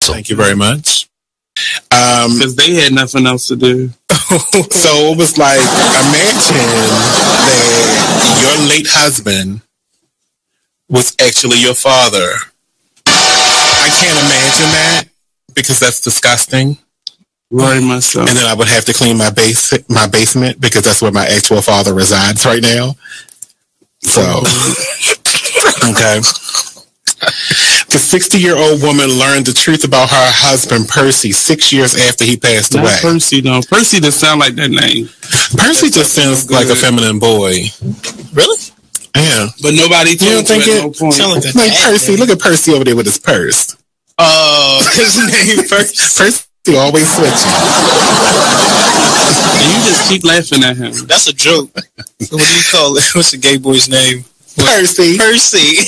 Awesome. Thank you very much. Because they had nothing else to do. So it was like, imagine that your late husband was actually your father. I can't imagine that because that's disgusting. Very much so. And then I would have to clean my basement because that's where my actual father resides right now. So, okay. The 60-year-old woman learned the truth about her husband, Percy, 6 years after he passed away. Not Percy, though. Percy doesn't sound like that name. Percy just sounds like a feminine boy. Really? Yeah. But nobody told you at no point. Like Percy, look at Percy over there with his purse. Oh, his name Percy always switching. And you just keep laughing at him. That's a joke. So what do you call it? What's the gay boy's name? Percy. Percy.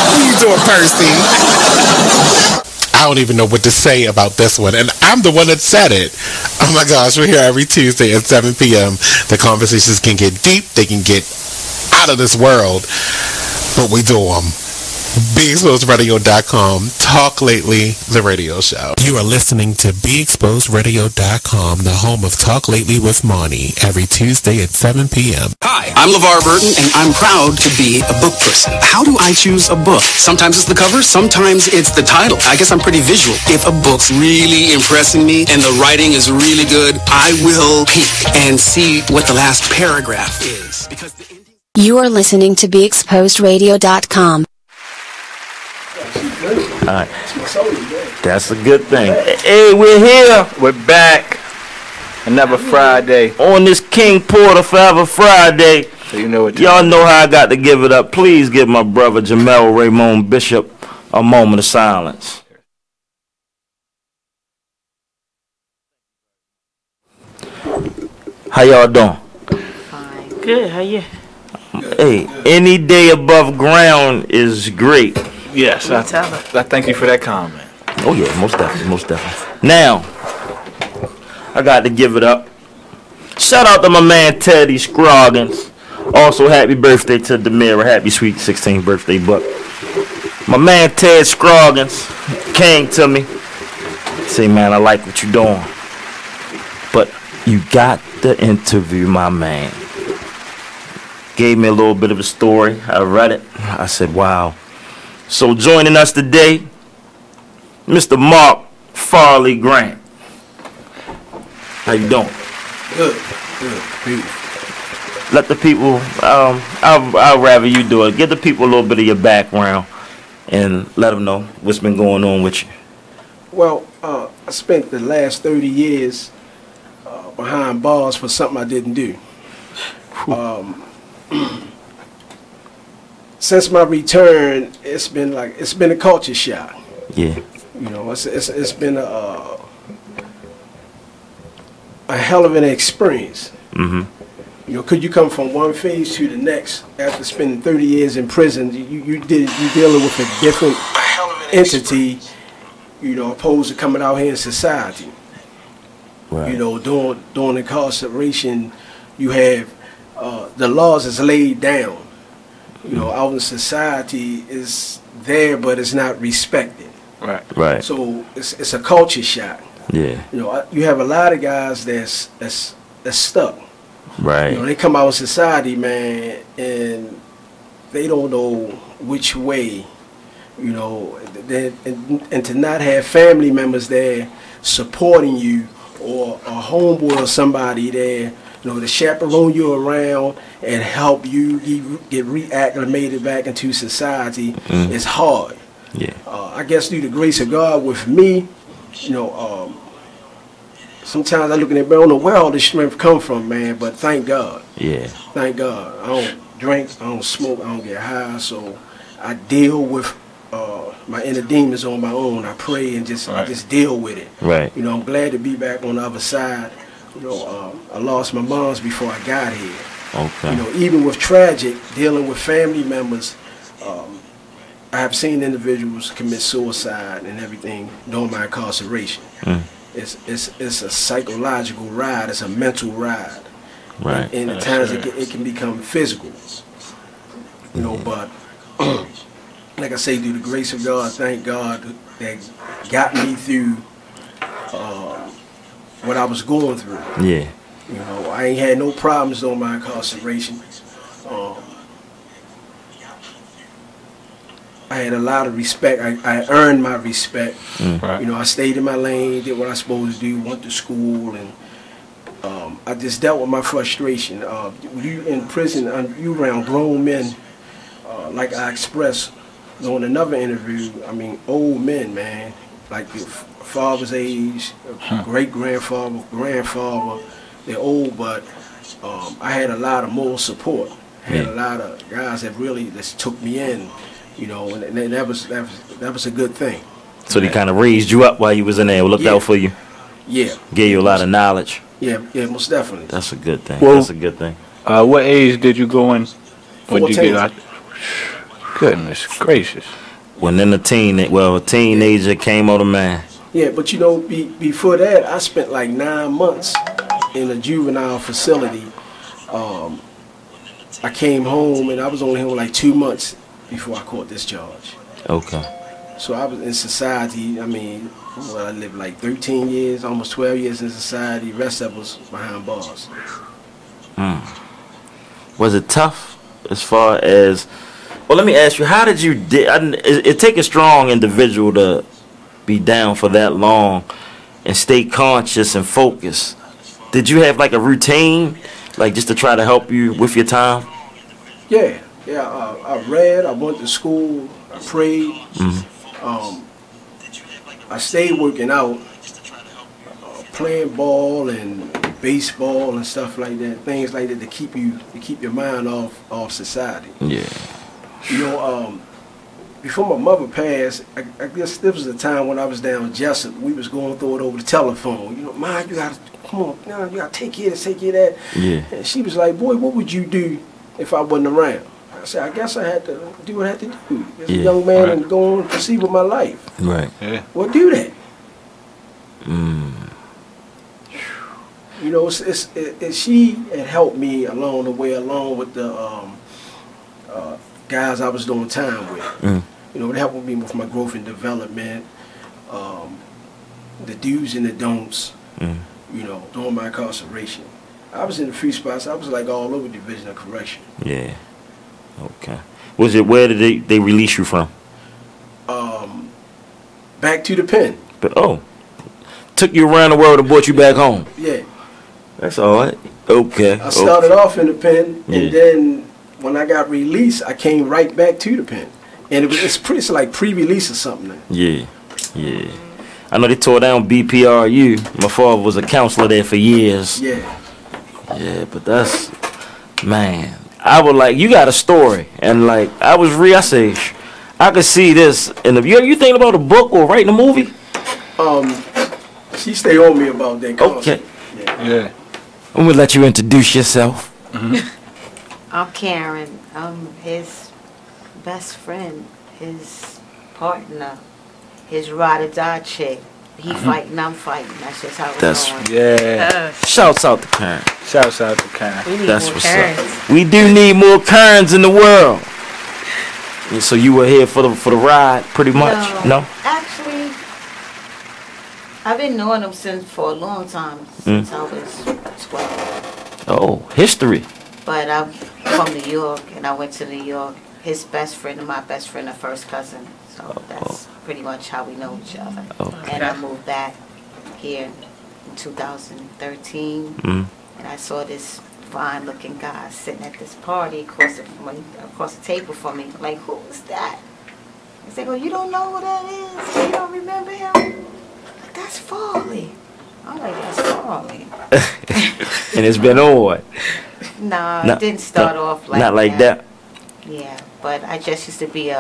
What are you doing, Percy? I don't even know what to say about this one. And I'm the one that said it. Oh my gosh, we're here every Tuesday at 7 p.m. The conversations can get deep. They can get out of this world. But we do them. BeExposedRadio.com. Talk Lately, the radio show. You are listening to BeExposedRadio.com, the home of Talk Lately with Monty, every Tuesday at 7 p.m. Hi, I'm LeVar Burton, and I'm proud to be a book person. How do I choose a book? Sometimes it's the cover, sometimes it's the title. I guess I'm pretty visual. If a book's really impressing me and the writing is really good, I will peek and see what the last paragraph is. Because you are listening to BeExposedRadio.com. Alright. That's a good thing. Hey, we're here. We're back. Another Friday. On this King Porter Forever Friday. So you know what y'all know how I got to give it up. Please give my brother Jamel Raymond Bishop a moment of silence. How y'all doing? Fine. Good, how you? Hey, any day above ground is great. Yes, I thank you for that comment. Oh yeah, most definitely, most definitely. Now, I got to give it up. Shout out to my man Teddy Scroggins. Also, happy birthday to Demira. Happy sweet 16th birthday, but my man Ted Scroggins came to me. Say, man, I like what you're doing, but you got to interview my man. Gave me a little bit of a story. I read it. I said, wow. So joining us today, Mr. Mark Forley Grant. How you doing? Good. Beautiful. Let the people, I'd rather you do it. Give the people a little bit of your background and let them know what's been going on with you. Well, I spent the last 30 years behind bars for something I didn't do. Since my return, it's been a culture shock. Yeah. You know, it's been a hell of an experience. Mm-hmm. You know, could you come from one phase to the next after spending 30 years in prison? You're dealing with a different entity, you know, opposed to coming out here in society. Right. You know, during incarceration, you have the laws is laid down. You know, out in society is there, but it's not respected. Right. Right. So it's a culture shock. Yeah. You know, you have a lot of guys that's stuck. Right. You know, they come out in society, man, and they don't know which way. You know, and to not have family members there supporting you, or a homeboy or somebody there, you know, to chaperone you around and help you get reacclimated back into society is hard. Yeah. I guess through the grace of God with me, you know, sometimes I look at it, but I don't know where all this strength come from, man, but thank God. Yeah. Thank God. I don't drink, I don't smoke, I don't get high, so I deal with my inner demons on my own. I pray and just deal with it. Right. You know, I'm glad to be back on the other side. You know, I lost my moms before I got here. Okay. You know, even with tragic, dealing with family members, I have seen individuals commit suicide and everything during my incarceration. It's a psychological ride. It's a mental ride. Right. And at times it can become physical. You know, but like I say, through the grace of God, thank God that got me through what I was going through. Yeah. You know, I ain't had no problems during my incarceration. I had a lot of respect. I earned my respect. Right. You know, I stayed in my lane, did what I was supposed to do, went to school, and I just dealt with my frustration. You in prison, you around grown men, like I expressed on another interview. I mean, old men, man, like your father's age, great-grandfather, grandfather. They're old, but I had a lot of moral support. I had a lot of guys that really just took me in, you know, and that was a good thing. So they kind of raised you up while you was in there, looked out for you. Yeah. Gave you a lot of knowledge. Yeah, most definitely. That's a good thing. Well, That's a good thing. What age did you go in? When did you get 14. out? Goodness gracious. When then a teenager came on the man. Yeah, but you know, before that, I spent like 9 months in a juvenile facility. I came home and I was only home like 2 months before I caught this charge. Okay. So I was in society. I mean, well, I lived like 13 years, almost 12 years in society. The rest of us behind bars. Was it tough as far as? Well, let me ask you, how did you? It take a strong individual to be down for that long and stay conscious and focused. Did you have like a routine, like just to try to help you with your time? Yeah. I read. I went to school. I prayed. I stayed working out, playing ball and baseball and stuff like that. Things like that to keep your mind off society. Yeah. You know, before my mother passed, I guess there was a time when I was down in Jessup. We was going through it over the telephone. You know, Ma, you gotta come on, you gotta take care of this, take care of that. Yeah. And she was like, boy, what would you do if I wasn't around? I said, I guess I had to do what I had to do as a young man and go on and proceed with my life. Right. Yeah. Well, do that. You know, she had helped me along the way, along with the guys I was doing time with. You know, it helped me with my growth and development, the do's and the don'ts, you know, during my incarceration. I was in the free spots. I was like all over the Division of Correction. Yeah. Okay. Where did they release you from? Back to the pen. But took you around the world and brought you back home. Yeah. That's all right. Okay. I started off in the pen, and then when I got released, I came right back to the pen. And it's like pre-release or something. Yeah. I know they tore down BPRU. My father was a counselor there for years. Yeah, but that's, man, I would like, you got a story, and like, I say, I could see this in the, you thinking about a book or writing a movie? She stay on me about that concept. Okay. Yeah. I'm gonna let you introduce yourself. I'm Karen. I'm his best friend, his partner, his ride or die chick. He fighting, I'm fighting. That's just how it's going. Yeah. Shouts out to Karen. Shouts out to Karen. We need That's more what's Karens. up. We do need more Karens in the world. And so you were here for the ride, pretty much? No? Actually, I've been knowing him for a long time, since I was 12. Oh, history. But I'm from New York, and I went to New York. His best friend and my best friend are first cousin, so that's pretty much how we know each other. Okay. And I moved back here in 2013, and I saw this fine-looking guy sitting at this party across the table from me. Like, who is that? I said, "Oh, you don't know who that is? You don't remember him? Like, that's Forley." I'm like, "That's Forley." And it's been on. No, it didn't start off like that. Not like that. Yeah, but I just used to be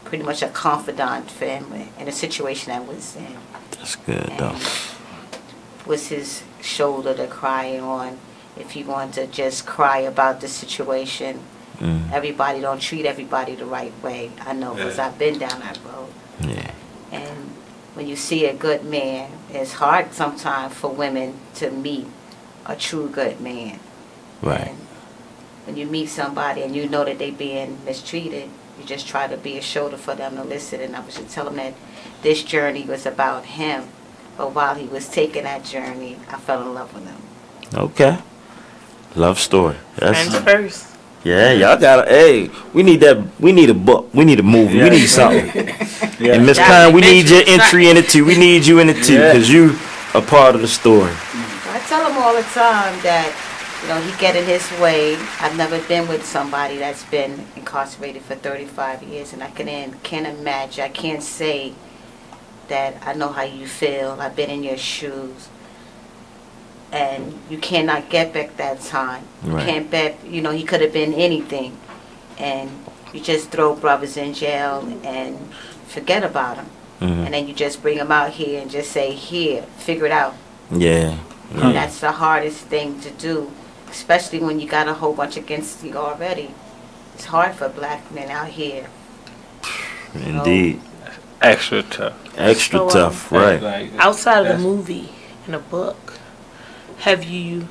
pretty much a confidant for him in a situation I was in. That's good, though. Was his shoulder to cry on. If you want to just cry about the situation, everybody don't treat everybody the right way. I know, because I've been down that road. Yeah. And when you see a good man, it's hard sometimes for women to meet a true good man. Right. And when you meet somebody and you know that they're being mistreated, You just try to be a shoulder for them to listen. And I was just telling them that this journey was about him. But while he was taking that journey, I fell in love with him. Okay. Love story. Friends first. Yeah, y'all got to, hey, we need that, we need a book, we need a movie, we need something. And Miss Kern, we need your entry in it too, we need you in it too, because you a part of the story. I tell him all the time that, you know, he get in his way. I've never been with somebody that's been incarcerated for 35 years, and I can't imagine, I can't say that I know how you feel. I've been in your shoes. And you cannot get back that time. You can't bet, you know, he could have been anything. And you just throw brothers in jail and forget about him. And then you just bring him out here and just say, here, figure it out. Yeah. And that's the hardest thing to do, especially when you got a whole bunch against you already. It's hard for black men out here. Indeed. Extra tough. Extra tough, right. Like, outside of the movie and the book, have you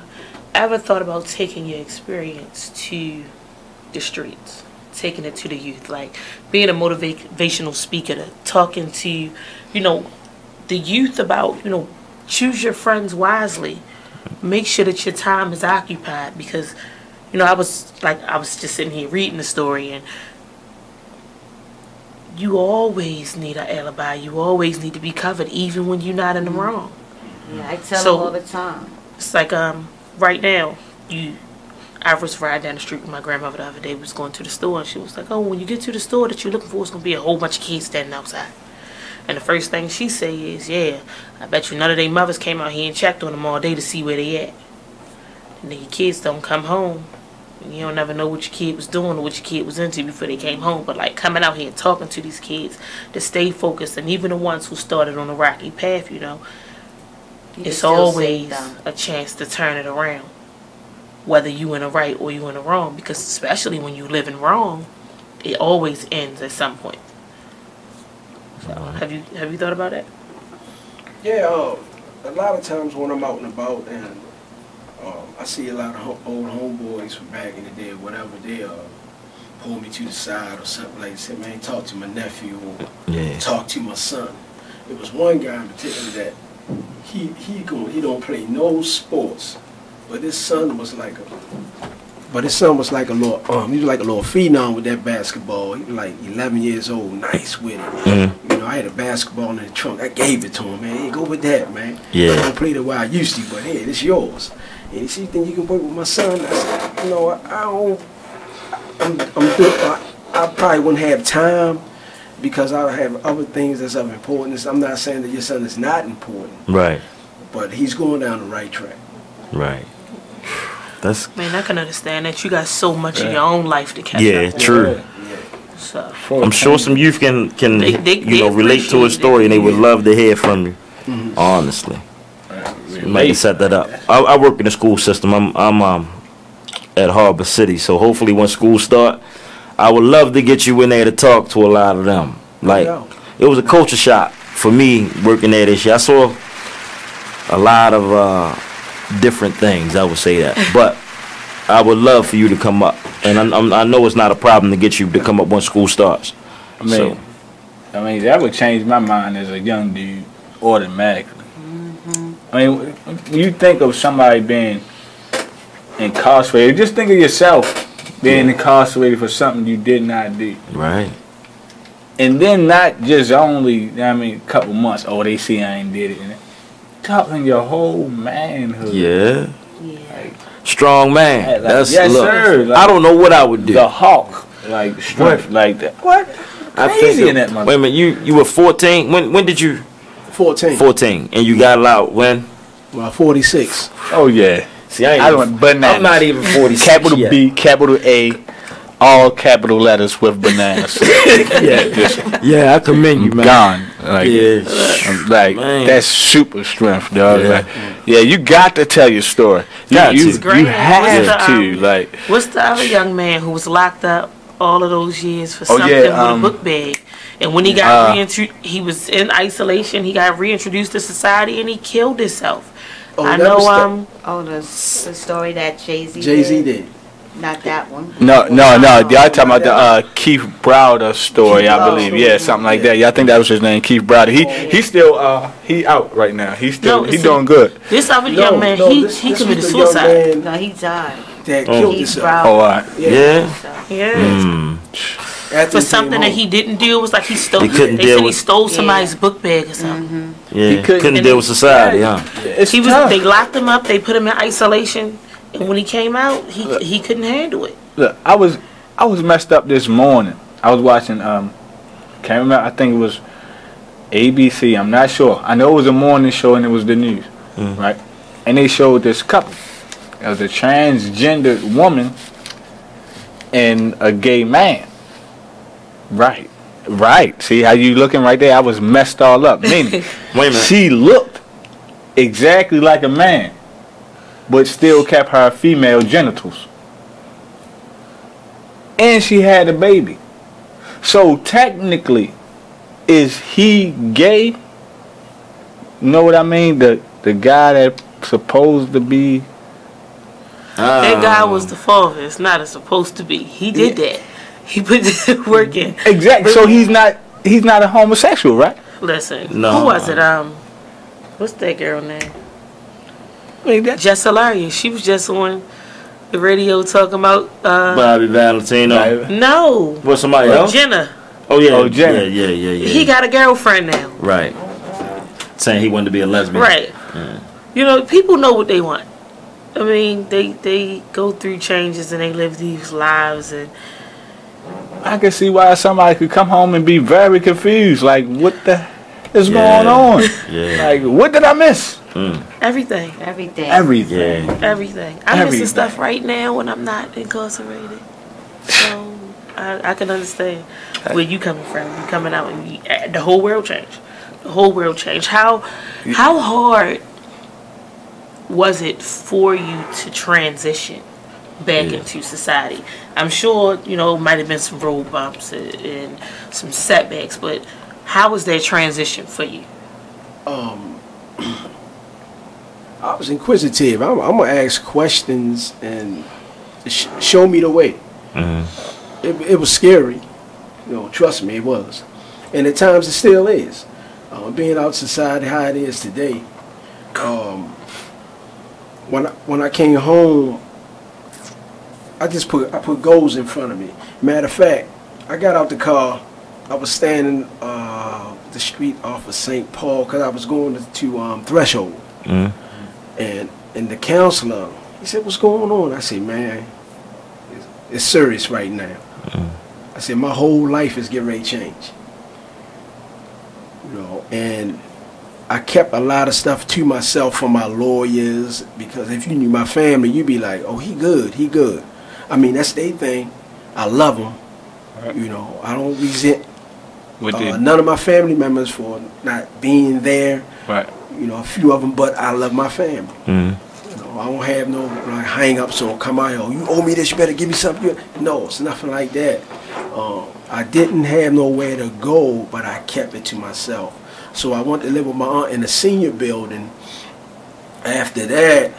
ever thought about taking your experience to the streets, taking it to the youth, like being a motivational speaker, talking to, you know, the youth about, you know, choose your friends wisely, make sure that your time is occupied, because, you know, I was just sitting here reading the story, and you always need an alibi, you always need to be covered, even when you're not in the wrong. Yeah, I tell them all the time. It's like right now, I was riding down the street with my grandmother the other day. We was going to the store, and she was like, "Oh, when you get to the store that you're looking for, it's gonna be a whole bunch of kids standing outside." And the first thing she say is, "Yeah, I bet you none of their mothers came out here and checked on them all day to see where they at." And then your kids don't come home, and you don't never know what your kid was doing or what your kid was into before they came home. But like coming out here and talking to these kids to stay focused, and even the ones who started on a rocky path, you know. It's always a chance to turn it around, whether you in the right or you in the wrong, because especially when you live in wrong, it always ends at some point. So have you thought about that? Yeah, a lot of times when I'm out and about and I see a lot of old homeboys from back in the day or whatever, they pull me to the side or something like that, man, talk to my nephew or talk to my son. There was one guy in particular that he don't play no sports, but his son was like a little he was like a little phenom with that basketball. He was like 11 years old, nice with it. You know, I had a basketball in the trunk. I gave it to him, man. Hey, go with that, man. I don't play the way I used to, but hey, it's yours. And he said, "You think you can work with my son?" I said, "You know, I probably wouldn't have time, because I have other things that's of importance. I'm not saying that your son is not important. Right. But he's going down the right track. Right. That's, man, I can understand that. You got so much of your own life to catch up. Yeah, true. So I'm sure some youth can you know, relate to a story, and they would love to hear from you. Honestly. You might set that up. I work in the school system. I'm at Harbor City, so hopefully when school start, I would love to get you in there to talk to a lot of them. Like, it was a culture shock for me working there this year. I saw a lot of different things, I would say that. But I would love for you to come up. And I know it's not a problem to get you to come up when school starts. I mean, that would change my mind as a young dude automatically. I mean, when you think of somebody being incarcerated, just think of yourself being incarcerated for something you did not do. Right. And then not just only, I mean, a couple months, oh, they see I ain't did it. And talking your whole manhood. Yeah. Like, strong man. Like, that's yes, look, sir. Like, I don't know what I would do. The Hulk. Like, strength. Like that. What? Crazy in that mother. Wait a minute, you were 14? When did you? 14. 14. And you got out when? Well, 46. Oh, yeah. See, I'm not even 46 Capital yet. B, capital A, all capital letters with bananas. Yeah, I commend you, man. Gone. Like, like man. That's super strength, dog. Yeah. Like, you got to tell your story. You have to. Like, what's the other young man who was locked up all of those years for something with a book bag? And when he got he was in isolation. He got reintroduced to society, and he killed himself. I know. The story that Jay-Z did. Not that one. No. Y'all talking about the Keith Browder story, I believe. Yeah, something like that. Yeah, I think that was his name, Keith Browder. He still he out right now. He's doing good. This other young man, he committed suicide. No, he died. That killed himself. Oh, all right. Yeah. For something that he didn't do, it was like he stole. They said he stole somebody's book bag or something. Yeah, he couldn't deal with society, huh? They locked him up. They put him in isolation, and when he came out, he couldn't handle it. Look, I was messed up this morning. I was watching can't remember. I think it was ABC. I'm not sure. I know it was a morning show and it was the news, right? And they showed this couple. It was a transgendered woman and a gay man. Right. See how you looking right there? I was messed all up. Meaning, wait a minute. She looked exactly like a man, but still kept her female genitals. And she had a baby. So technically, is he gay? You know what I mean? The guy that's supposed to be. That guy was the father. It's not supposed to be. He did that. He put the work in. Exactly. So he's not a homosexual, right? Listen. Who was it? What's that girl name? Jessilaria. She was just on the radio talking about Bobby Valentino. No. What's somebody else? Jenna. Oh yeah. Oh, Jenna. Yeah. He got a girlfriend now. Right. Saying he wanted to be a lesbian. Right. Yeah. You know, people know what they want. I mean, they go through changes and they live these lives, and I can see why somebody could come home and be very confused. Like, what the is going on? Yeah. Like, what did I miss? Everything. I'm missing stuff right now when I'm not incarcerated. So I can understand where you coming from. You coming out and the whole world changed. How hard was it for you to transition back into society? I'm sure, it might have been some road bumps and some setbacks, but how was that transition for you? I was inquisitive. I'm going to ask questions and show me the way. It was scary. Trust me, it was. And at times it still is. Being out society how it is today. When I came home, I put goals in front of me. Matter of fact, I got out the car. I was standing the street off of St. Paul because I was going to Threshold. And the counselor, he said, "What's going on?" I said, "Man, it's serious right now." I said, "My whole life is getting ready to change." And I kept a lot of stuff to myself from my lawyers, because if you knew my family, you'd be like, "Oh, he good. I mean, that's their thing. I love them. I don't resent none of my family members for not being there. Right. A few of them, but I love my family. I don't have no hang-ups or come out here, "Oh, you owe me this, you better give me something." No, it's nothing like that. I didn't have nowhere to go, but I kept it to myself. So I went to live with my aunt in a senior building. After that,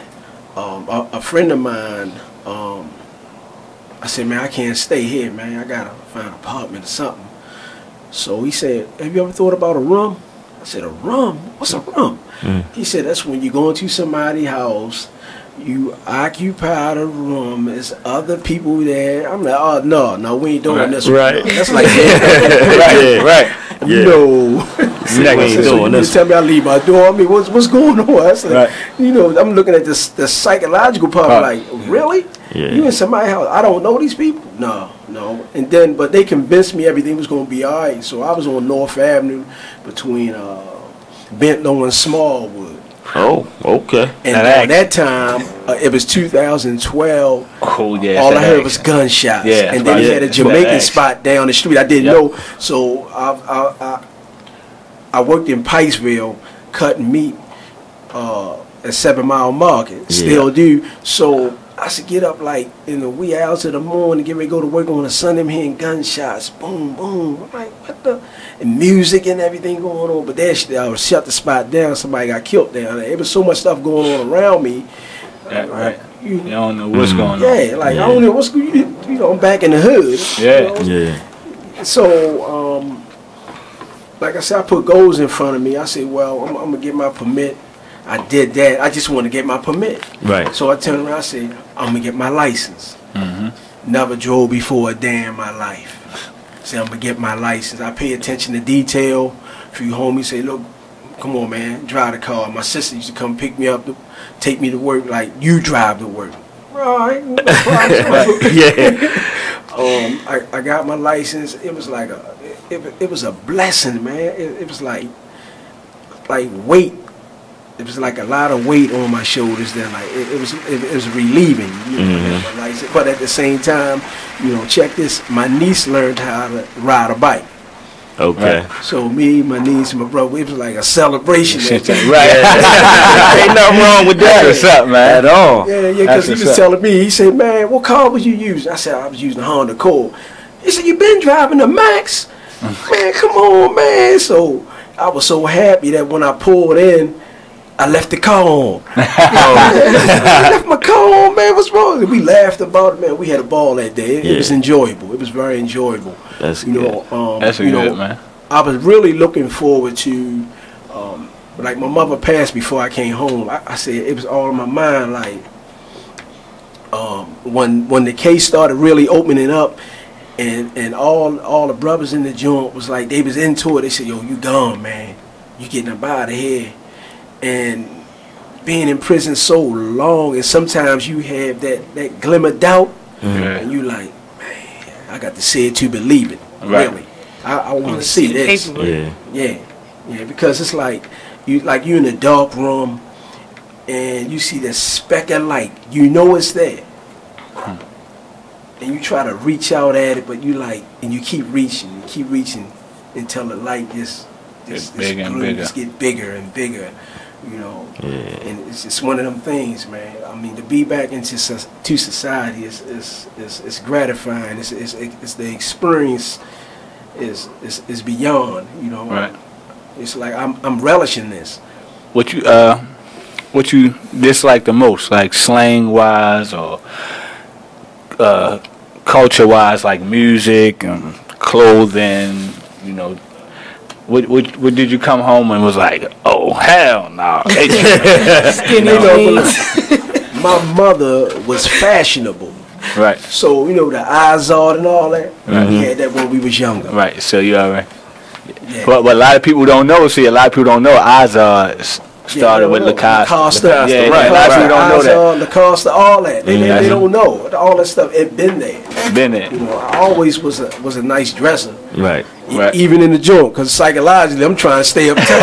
a friend of mine, I said, "Man, I can't stay here, man. I gotta find an apartment or something." So he said, "Have you ever thought about a room?" I said, "A room? What's a room?" He said, "That's when you go into somebody's house, you occupy the room, there's other people there." I'm like, "Oh, no, we ain't doing this." Right. That's like that. Right. You tell me I leave my door. I mean, what's going on? I said, I'm looking at the psychological part. Like, really? You in somebody's house? I don't know these people. No. And then, but they convinced me everything was going to be all right. So I was on North Avenue between Bentlow and Smallwood. Oh, okay. And at that time, it was 2012. Oh, yeah. All I heard was gunshots. Yeah, and then he had a Jamaican spot down the street. I didn't know. So I worked in Pikesville cutting meat at 7 Mile Market. Still do. So I should get up like in the wee hours of the morning, get ready to go to work on a Sunday. I'm hearing gunshots, boom, boom. I'm like, what the? And music and everything going on. But then I shut the spot down. Somebody got killed down there. There was so much stuff going on around me. You don't know what's going on. Yeah, like I don't know what's I'm back in the hood. Yeah, yeah. So, like I said, I put goals in front of me. I said, well, I'm gonna get my permit. I did that. I just want to get my permit. Right. So I turned around. I said, I'm gonna get my license. Never drove before a day in my life. Say I'm gonna get my license. I pay attention to detail. A few homies say, look, come on, man, drive the car. My sister used to come pick me up, take me to work. Like, you drive to work. Right. No problem. Yeah. I got my license. It was like it was a blessing, man. It was like weight. It was like a lot of weight on my shoulders. Then like it was relieving. My license. But at the same time, check this. My niece learned how to ride a bike. Okay. Right. So me, my niece, and my brother, it was like a celebration. Right. Ain't nothing wrong with that. What's up, man? At all. Yeah, because he was telling me, he said, man, what car was you using? I said, I was using a Honda Accord. He said, you been driving the Max? Man, come on, man. So I was so happy that when I pulled in, I left the car on. I left my car on, man. What's wrong? We laughed about it, man. We had a ball that day. It was enjoyable. It was very enjoyable. That's good. That's good, man. I was really looking forward to, like my mother passed before I came home. I said it was all in my mind. Like when the case started really opening up, and all the brothers in the joint was like they was into it. They said, "Yo, you gone, man. You getting up out of here." And being in prison so long, and sometimes you have that glimmer of doubt, and you like, man, I got to see it to believe it. Right. Really, I want to see this. Yeah, because it's like you in a dark room, and you see the speck of light. You know it's there, and you try to reach out at it, but you like, and you keep reaching until the light just get bigger and bigger. And it's just one of them things, man. I mean, to be back into society is gratifying. It's the experience is beyond, Right. It's like I'm relishing this. What you dislike the most, like slang wise or culture wise, like music and clothing, What did you come home and was like, oh hell no? My mother was fashionable. Right. So the Izod and all that. We had that when we was younger. Right. So you all right. Yeah. But a lot of people don't know. See, a lot of people don't know Izod started with Lacoste. Yeah, right. A lot of people don't know that. Lacoste, all that. They don't know. All that stuff, it been there. I always was a nice dresser. Right. Even in the joint, because psychologically I'm trying to stay up tight.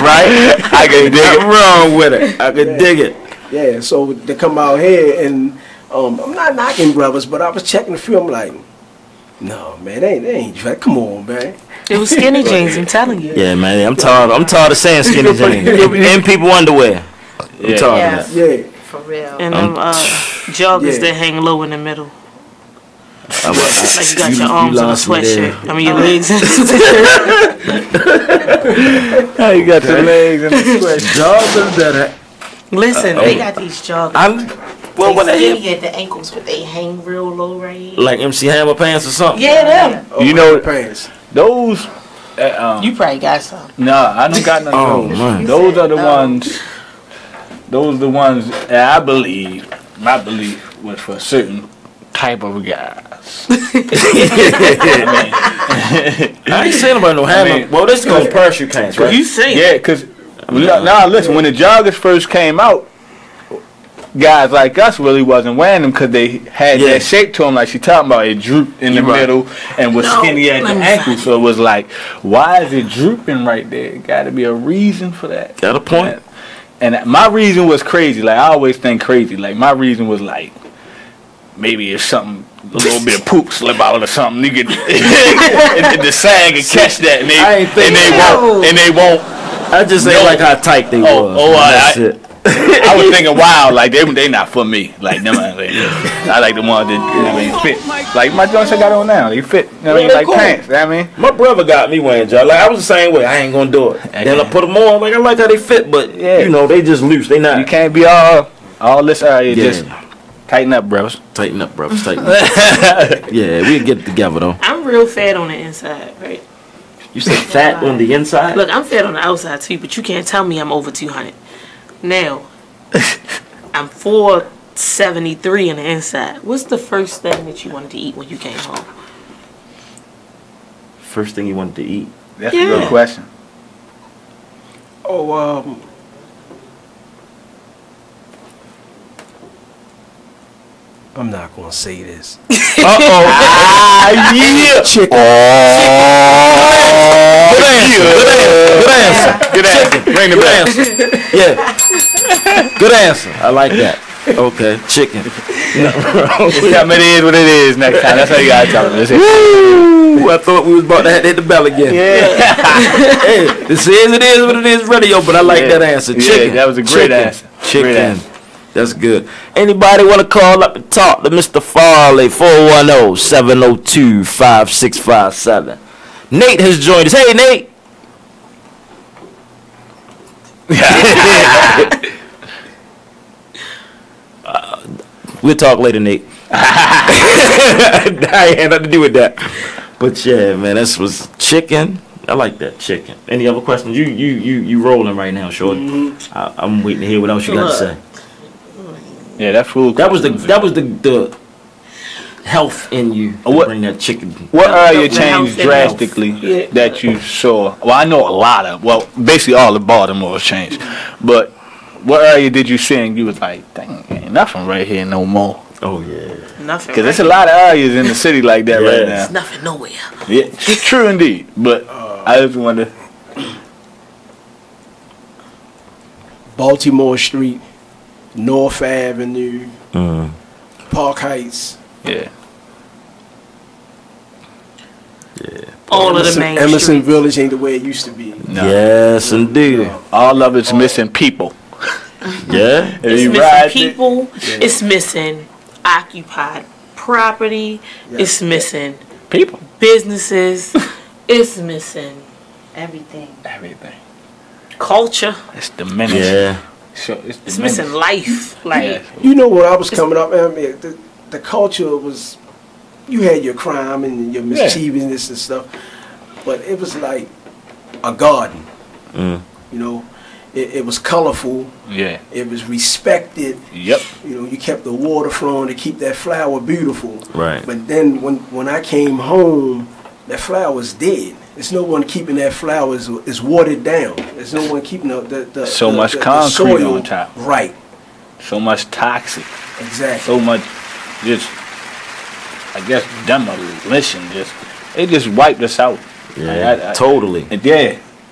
Right? I can dig it. Wrong with it. I can dig it. Yeah, so to come out here and I'm not knocking brothers, but I was checking the film like, no man, they ain't dress. Come on, man. It was skinny jeans, I'm telling you. Yeah, man, I'm tired of saying skinny jeans. And people underwear. I'm tired of that. Yeah. For real. And them joggers that hang low in the middle. Like you got your arms in a sweatshirt. I mean your legs in a sweatshirt. How you got your legs in a sweatshirt? Joggers that Listen, they got these joggers. They skinny at the ankles, but they hang real low right here. like MC Hammer pants or something. Yeah, them. Pants. Those. You probably got some. Nah, I don't got none of those. Man. Those are the ones. Those are the ones that I believe. My belief was for certain type of guys. I ain't saying about no hammer. Well, this is called parachute pants, right? You see? Yeah, because now listen, when the joggers first came out, guys like us really wasn't wearing them because they had that shape to them, like she talking about. It drooped in the middle and was skinny at the ankle. So it was like, why is it drooping right there? Got to be a reason for that. Got a point. And my reason was crazy. Like I always think crazy. Like my reason was like, maybe if something, a little bit of poop slip out or something, you could the sag and catch that, and they won't. I just ain't like how tight they was. I was thinking, wow, like they not for me. Like them, I like the ones that fit. Like my joints I got on now, they fit. Like cool. Pants. My brother got me wearing joggers. Like I was the same way. I ain't gonna do it. Then I put them on. Like I like how they fit, but they just loose. They not. You can't be all All this area just tighten up, bros. Tighten up, bros. Tighten up. Yeah, we'll get it together though. I'm real fat on the inside, right? You said fat on the inside? Look, I'm fat on the outside too, but you can't tell me I'm over 200. Now, I'm 473 on the inside. What's the first thing that you wanted to eat when you came home? First thing you wanted to eat? That's a good question. Oh, I'm not gonna say this. Yeah. Chicken. Good answer. Good answer. Bring the answer. Yeah. Good answer. I like that. Okay. Chicken. Tell me it is what it is next time. That's how you gotta tell them. Woo! I thought we was about to hit the bell again. Yeah. Hey, this is it is what it is radio, but I like that answer. Chicken. Yeah, that was a great answer. Chicken. Great answer. That's good. Anybody want to call up and talk to Mr. Forley? 410-702-5657. Nate has joined us. Hey, Nate. We'll talk later, Nate. I had nothing to do with that. But yeah, man, this was chicken. I like that chicken. Any other questions? You rolling right now, Shorty. Mm-hmm. I'm waiting to hear what else you got to say. Yeah, that food. That was the health in you. Bring that chicken. What area changed drastically that you saw? Well, I know a lot of. Well, basically all of Baltimore has changed. But what area did you see and you was like, dang, ain't nothing right here no more? Oh yeah, nothing. Because there's a lot of areas in the city like that right now. It's nothing nowhere. Yeah, true indeed. But I just wonder. Baltimore Street, North Avenue, Park Heights. Yeah. All of the main Emerson streets. Village ain't the way it used to be. No. Yes, indeed. All of it's missing people. Yeah. It's missing people. It's missing occupied property. It's missing people. Businesses. It's missing Everything. culture. It's diminished. Yeah. So It's missing life. Like You know, when I was coming up, I mean, the culture was, you had your crime and your mischievousness and stuff, but it was like a garden. You know, it was colorful. Yeah. It was respected. Yep. You know, you kept the water flowing to keep that flower beautiful. Right. But then when I came home, that flower was dead. There's no one keeping that flower is watered down. There's no one keeping the So much the concrete soil on top. right. So much toxic. Exactly. So much just, I guess, demolition. It just wiped us out. Yeah, totally.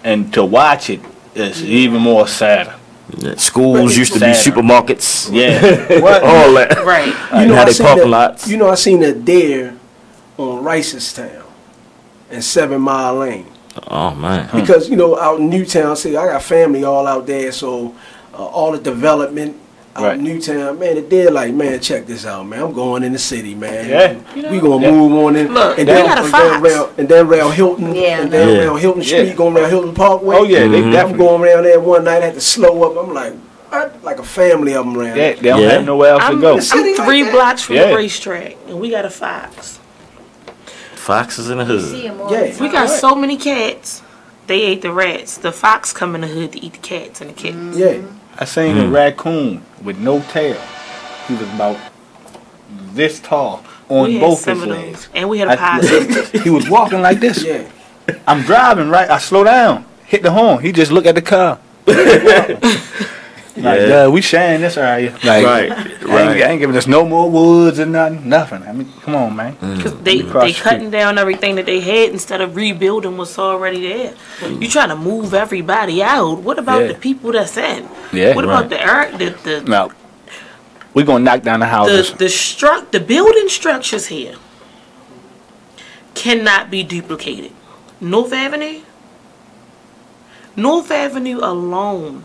And to watch it is even more sadder. Yeah. Schools used to be supermarkets. Yeah. All that. right. You know, How they parking that, lots. You know, I seen that deer on Ricestown and 7 Mile Lane. Oh man. Because you know, out in Newtown, see, I got family all out there, so all the development out in Newtown, man, the deer like, man, check this out, man. I'm going in the city, man. Yeah. We gonna move on in. Look, and they then, got a and fox. then around Hilton, Yeah. and then around Hilton Street, going around Hilton Parkway. Oh yeah, they I'm definitely. going around there one night. I had to slow up. I'm like, like a family of them around. They don't have nowhere else to go. I'm 3 blocks from the racetrack, and we got a fox. Foxes in the hood. We got so many cats. They ate the rats. The fox come in the hood to eat the cats and the kittens. Yeah. I seen a raccoon with no tail. He was about this tall on We had both some his of legs. those. And we had a possum. He was walking like this. Yeah. I'm driving, right? I slow down, hit the horn. He just looked at the car. Like, we sharing this area. Like, I ain't giving us no more woods or nothing. I mean, come on, man. Because they cutting down everything that they had instead of rebuilding what's already there. You trying to move everybody out. What about the people that's in? Yeah, what about the no. We're gonna knock down the houses. the building structures here cannot be duplicated. North Avenue alone,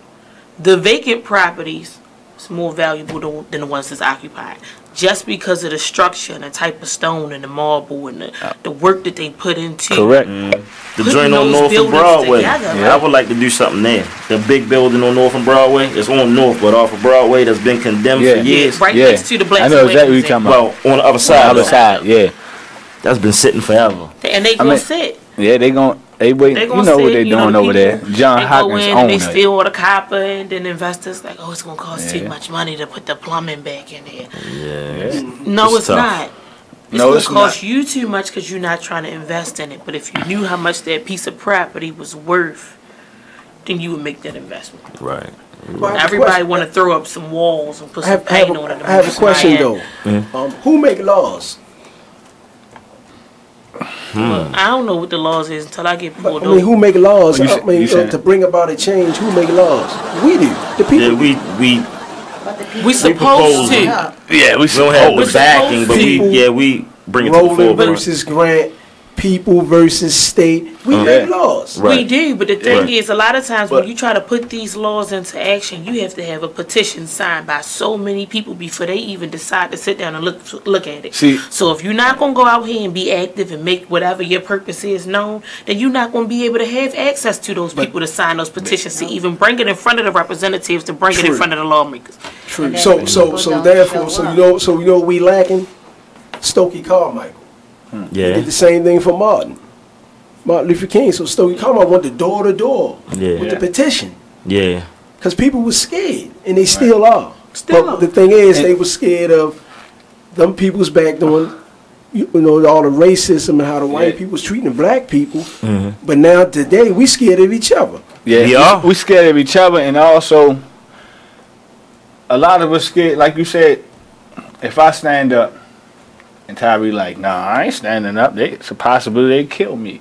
the vacant properties is more valuable than the ones that's occupied. Just because of the structure and the type of stone and the marble and the work that they put into. Correct. The joint on North and Broadway. I would like to do something there. The big building on North and Broadway. It's on North, but off of Broadway that's been condemned for years. Right next to the Black. I know exactly what you're talking about. Well, on the other side. On the other side, yeah. That's been sitting forever. And they gonna sit. Yeah, they wait. You know what they doing over there. John Hopkins owns They it. steal all the copper, and then investors like, oh, it's gonna cost too much money to put the plumbing back in there. Yeah. No, it's not. It's No, gonna it's cost not. you too much because you're not trying to invest in it. But if you knew how much that piece of property was worth, then you would make that investment. Right. Everybody want to throw up some walls and put some paint on it. I have a question though. Who make laws? Well, I don't know what the laws is until I get pulled I mean, who make laws? Well, To bring about a change, who make laws? We do. The people. Yeah, we supposed to. Yeah, we don't have the backing, but we bring it to the Roland forefront. versus Grant, people versus state. We make laws. We do, but the thing is, a lot of times when you try to put these laws into action, you have to have a petition signed by so many people before they even decide to sit down and look at it. So if you're not going to go out here and be active and make whatever your purpose is known, then you're not going to be able to have access to those people to sign those petitions, to even bring it in front of the representatives, to bring it in front of the lawmakers. True. So you know we lacking? Stokely Carmichael. Yeah. He did the same thing for Martin Luther King. So Stokely Carmichael went to door to door with the petition. Yeah. Because people were scared, and they still are. But the thing is, they were scared of them people's back doing, all the racism and how the white people was treating the black people. But now today, we scared of each other. Yeah, we scared of each other, and also a lot of us scared. Like you said, if I stand up and Tyree like, nah, I ain't standing up. It's a possibility they kill me.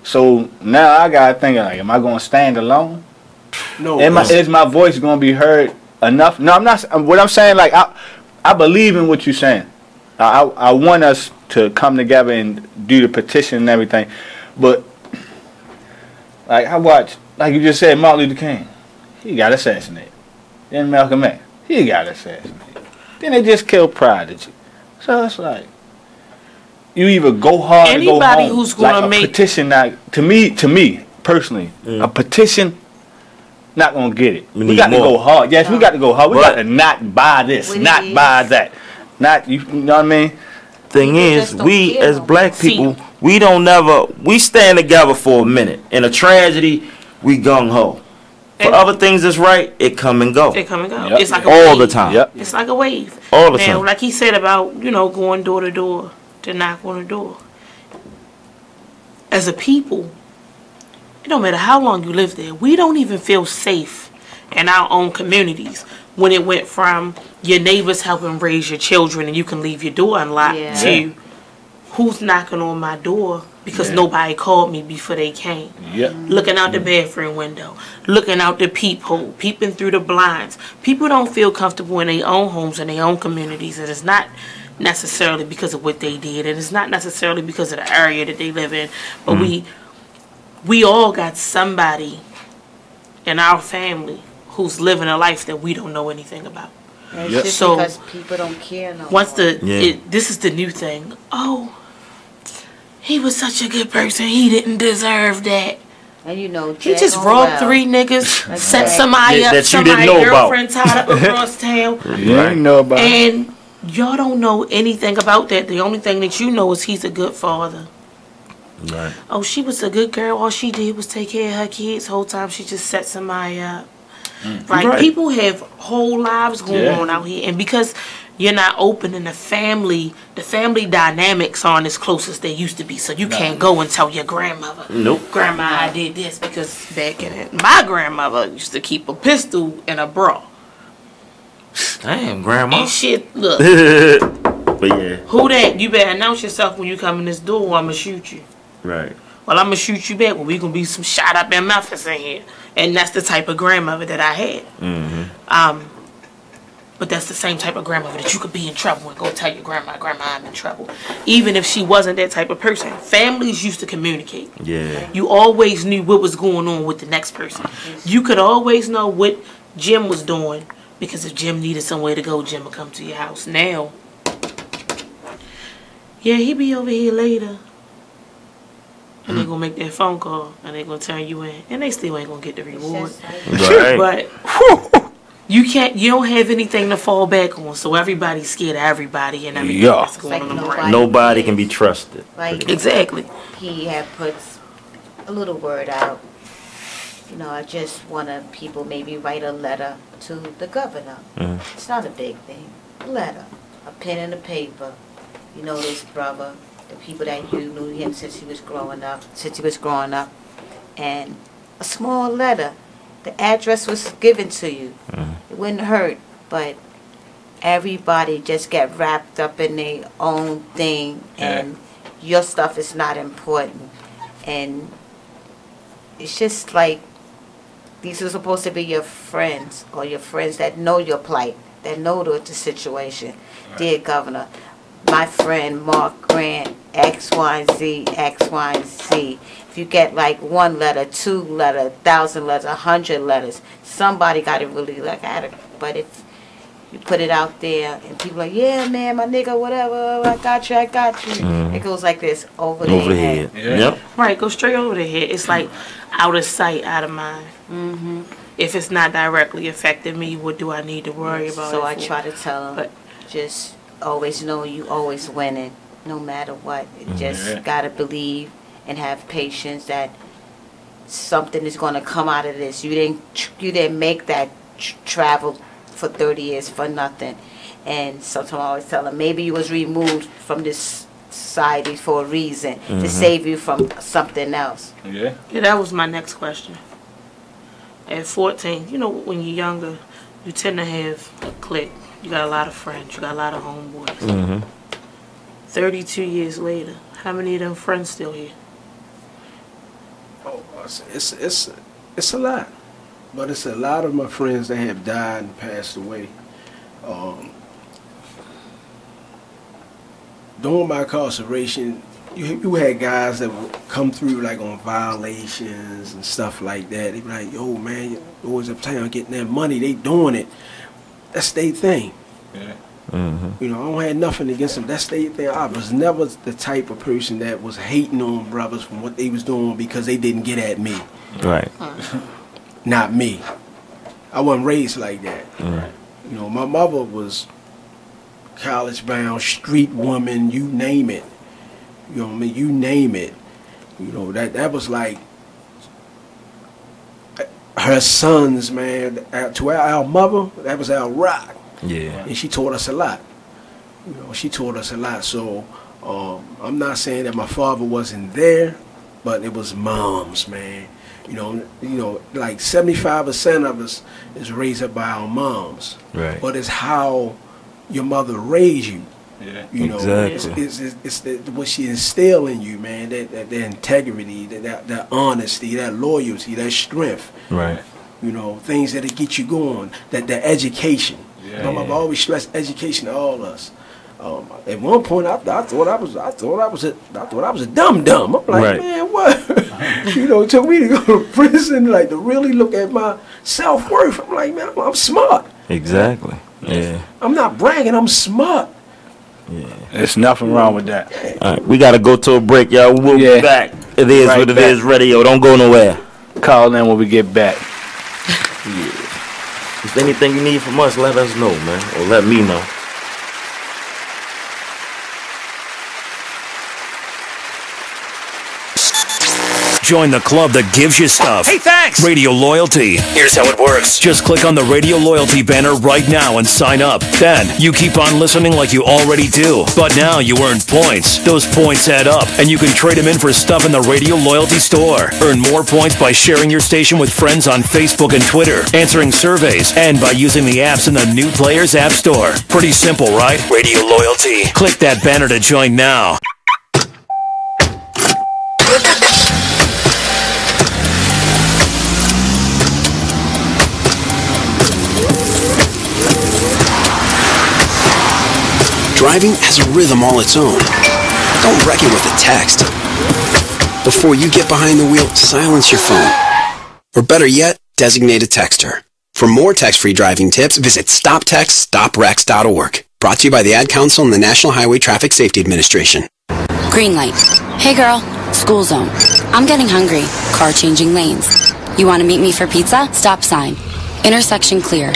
So now I gotta think like, am I gonna stand alone? No. Is my voice gonna be heard enough? No, I'm not. What I'm saying, like, I believe in what you're saying. I want us to come together and do the petition and everything. But like I watched, like you just said, Martin Luther King, he got assassinated. Then Malcolm X, he got assassinated. Then they just killed Prodigy. So it's like, you either go hard or go home. Who's gonna like a petition, not to me personally, a petition not gonna get it. We got to go hard. Yes, we got to go hard. We got to not buy this, not buy that, not you know what I mean. Thing is, we as black people, we stand together for a minute. In a tragedy, we gung ho. For other things that's right, it come and go. It come and go. Yep. It's like all the time. Yep. It's like a wave. All the time. Like he said about, going door to door to knock on the door. As a people, it don't matter how long you live there, we don't even feel safe in our own communities when it went from your neighbors helping raise your children and you can leave your door unlocked to who's knocking on my door because nobody called me before they came. Looking out the bathroom window, looking out the peephole, peeping through the blinds. People don't feel comfortable in their own homes and their own communities, and it's not necessarily because of what they did, and it's not necessarily because of the area that they live in, but we all got somebody in our family who's living a life that we don't know anything about. It's just so because people don't care no once more. This is the new thing. Oh, he was such a good person. He didn't deserve that. And he just robbed 3 niggas, set somebody up, that somebody's girlfriend tied up across town. You didn't know about. And y'all don't know anything about that. The only thing that you know is he's a good father. Right. Oh, she was a good girl. All she did was take care of her kids. Whole time she just set somebody up. Right? People have whole lives going on out here, and because you're not open in the family dynamics aren't as close as they used to be. So you can't go and tell your grandmother, Grandma, I did this, because back in it, my grandmother used to keep a pistol in a bra. Damn, Grandma. And shit, look. But yeah. Who that? You better announce yourself when you come in this door, or I'm gonna shoot you. Right. Well, I'm gonna shoot you back. Well, we gonna be some shot up in Memphis in here, and that's the type of grandmother that I had. But that's the same type of grandmother that you could be in trouble and go tell your grandma, I'm in trouble. Even if she wasn't that type of person. Families used to communicate. Yeah. You always knew what was going on with the next person. You could always know what Jim was doing Because if Jim needed somewhere to go, Jim would come to your house. Now, yeah, he be over here later. And they gonna make that phone call and they gonna turn you in. And they still ain't gonna get the reward. Right. But you don't have anything to fall back on. So everybody's scared of everybody and everything that's going on around. Nobody can be trusted. Like, exactly. He had put a little word out. You know, I just want to people maybe write a letter to the governor. It's not a big thing. A letter, a pen and a paper. You know this brother, the people that you knew him since he was growing up, and a small letter. The address was given to you. It wouldn't hurt, but everybody just get wrapped up in their own thing, and your stuff is not important. And it's just like, these are supposed to be your friends, or your friends that know your plight, that know the situation. Right. Dear Governor, my friend Mark Grant, X, Y, Z, X, Y, Z. If you get like 1 letter, 2 letters, 1,000 letters, 100 letters, somebody got to really look at it. But if you put it out there and people are like, yeah, man, my nigga, whatever, I got you. It goes like this, over the head. Yep. Right, go straight over the head. It's like out of sight, out of mind. If it's not directly affecting me, what do I need to worry about? So I try to tell them, just always know you always winning, no matter what. Just got to believe and have patience that something is going to come out of this. You didn't make that travel for 30 years for nothing. And sometimes I always tell them, maybe you was removed from this society for a reason, to save you from something else. Yeah, that was my next question. At 14, you know, when you're younger, you tend to have a clique. You got a lot of friends. You got a lot of homeboys. 32 years later, how many of them friends still here? Oh, it's a lot. But it's a lot of my friends that have died and passed away. During my incarceration, you had guys that would come through like on violations and stuff like that. They be like, yo, man, you always uptown getting that money. They doing it. That's their thing. Yeah. You know, I don't have nothing against them. That's their thing. I was never the type of person that was hating on brothers from what they was doing because they didn't get at me. Right. Not me. I wasn't raised like that. You know, my mother was college-bound, street woman, you name it. You know what I mean? You name it. You know, that was like her sons, man. To our mother, that was our rock. Yeah. And she taught us a lot. You know, she taught us a lot. So I'm not saying that my father wasn't there, but it was moms, man. You know, like 75% of us is raised up by our moms. Right. But it's how your mother raised you. Yeah. You know, exactly. It's what she instilled in you, man. That integrity, that honesty, that loyalty, that strength. Right. You know, things that'll get you going. That education. Yeah. My mother always stressed education to all of us. At one point, I thought I was a dum. I'm like, man, what? You know, it took me to go to prison, like to really look at my self-worth. I'm like, man, I'm smart. Exactly. Yeah. I'm not bragging. I'm smart. Yeah. There's nothing wrong with that. All right, we gotta go to a break, y'all. We'll be back. It is right what it is. Radio. Don't go nowhere. Call in when we get back. If anything you need from us, let us know, man, or let me know. Join the club that gives you stuff. Hey, thanks! Radio Loyalty. Here's how it works. Just click on the Radio Loyalty banner right now and sign up. Then, you keep on listening like you already do. But now you earn points. Those points add up, and you can trade them in for stuff in the Radio Loyalty store. Earn more points by sharing your station with friends on Facebook and Twitter, answering surveys, and by using the apps in the New Players App Store. Pretty simple, right? Radio Loyalty. Click that banner to join now. Driving has a rhythm all its own. Don't wreck it with a text. Before you get behind the wheel, silence your phone. Or better yet, designate a texter. For more text-free driving tips, visit stoptextstoprex.org. Brought to you by the Ad Council and the National Highway Traffic Safety Administration. Green light. Hey girl, school zone. I'm getting hungry. Car changing lanes. You want to meet me for pizza? Stop sign. Intersection clear.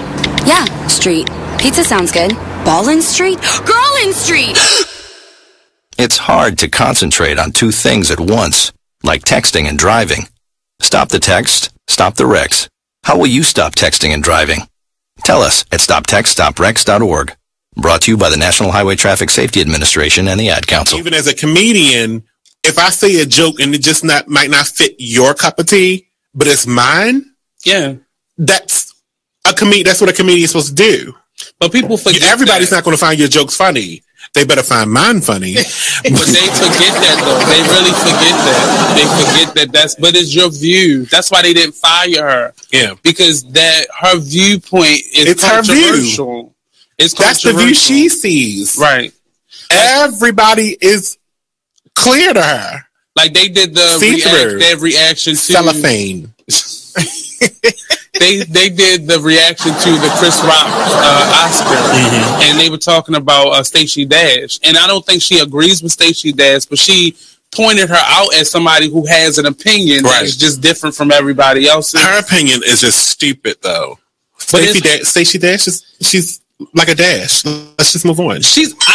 Yeah, street. Pizza sounds good. Ballin Street? Girlin Street! It's hard to concentrate on two things at once, like texting and driving. Stop the text, stop the wrecks. How will you stop texting and driving? Tell us at stoptextstoprex.org. Brought to you by the National Highway Traffic Safety Administration and the Ad Council. Even as a comedian, if I say a joke and it just might not fit your cup of tea, but it's mine, that's what a comedian is supposed to do. But people forget everybody's not going to find your jokes funny. They better find mine funny. But they forget that, though. They really forget that. They forget that but it's your view. That's why they didn't fire her. Yeah. Because her viewpoint is controversial. Her view. That's the view she sees. Right. Everybody is clear to her. Like they did their reaction to cellophane. They did the reaction to the Chris Rock Oscar, and they were talking about Stacey Dash, and I don't think she agrees with Stacey Dash, but she pointed her out as somebody who has an opinion that's just different from everybody else's. Her opinion is just stupid, though. Stacey Dash she's like a Dash. Let's just move on. I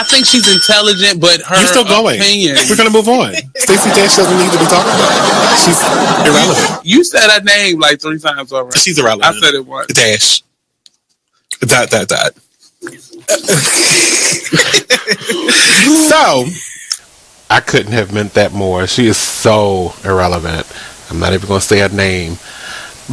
think she's intelligent, but her You're still going. opinion. We're gonna move on. Stacey Dash doesn't need to be talked about. She's irrelevant. You said her name like 3 times already. She's irrelevant. I said it once. Dash. Dot. So, I couldn't have meant that more. She is so irrelevant. I'm not even going to say her name.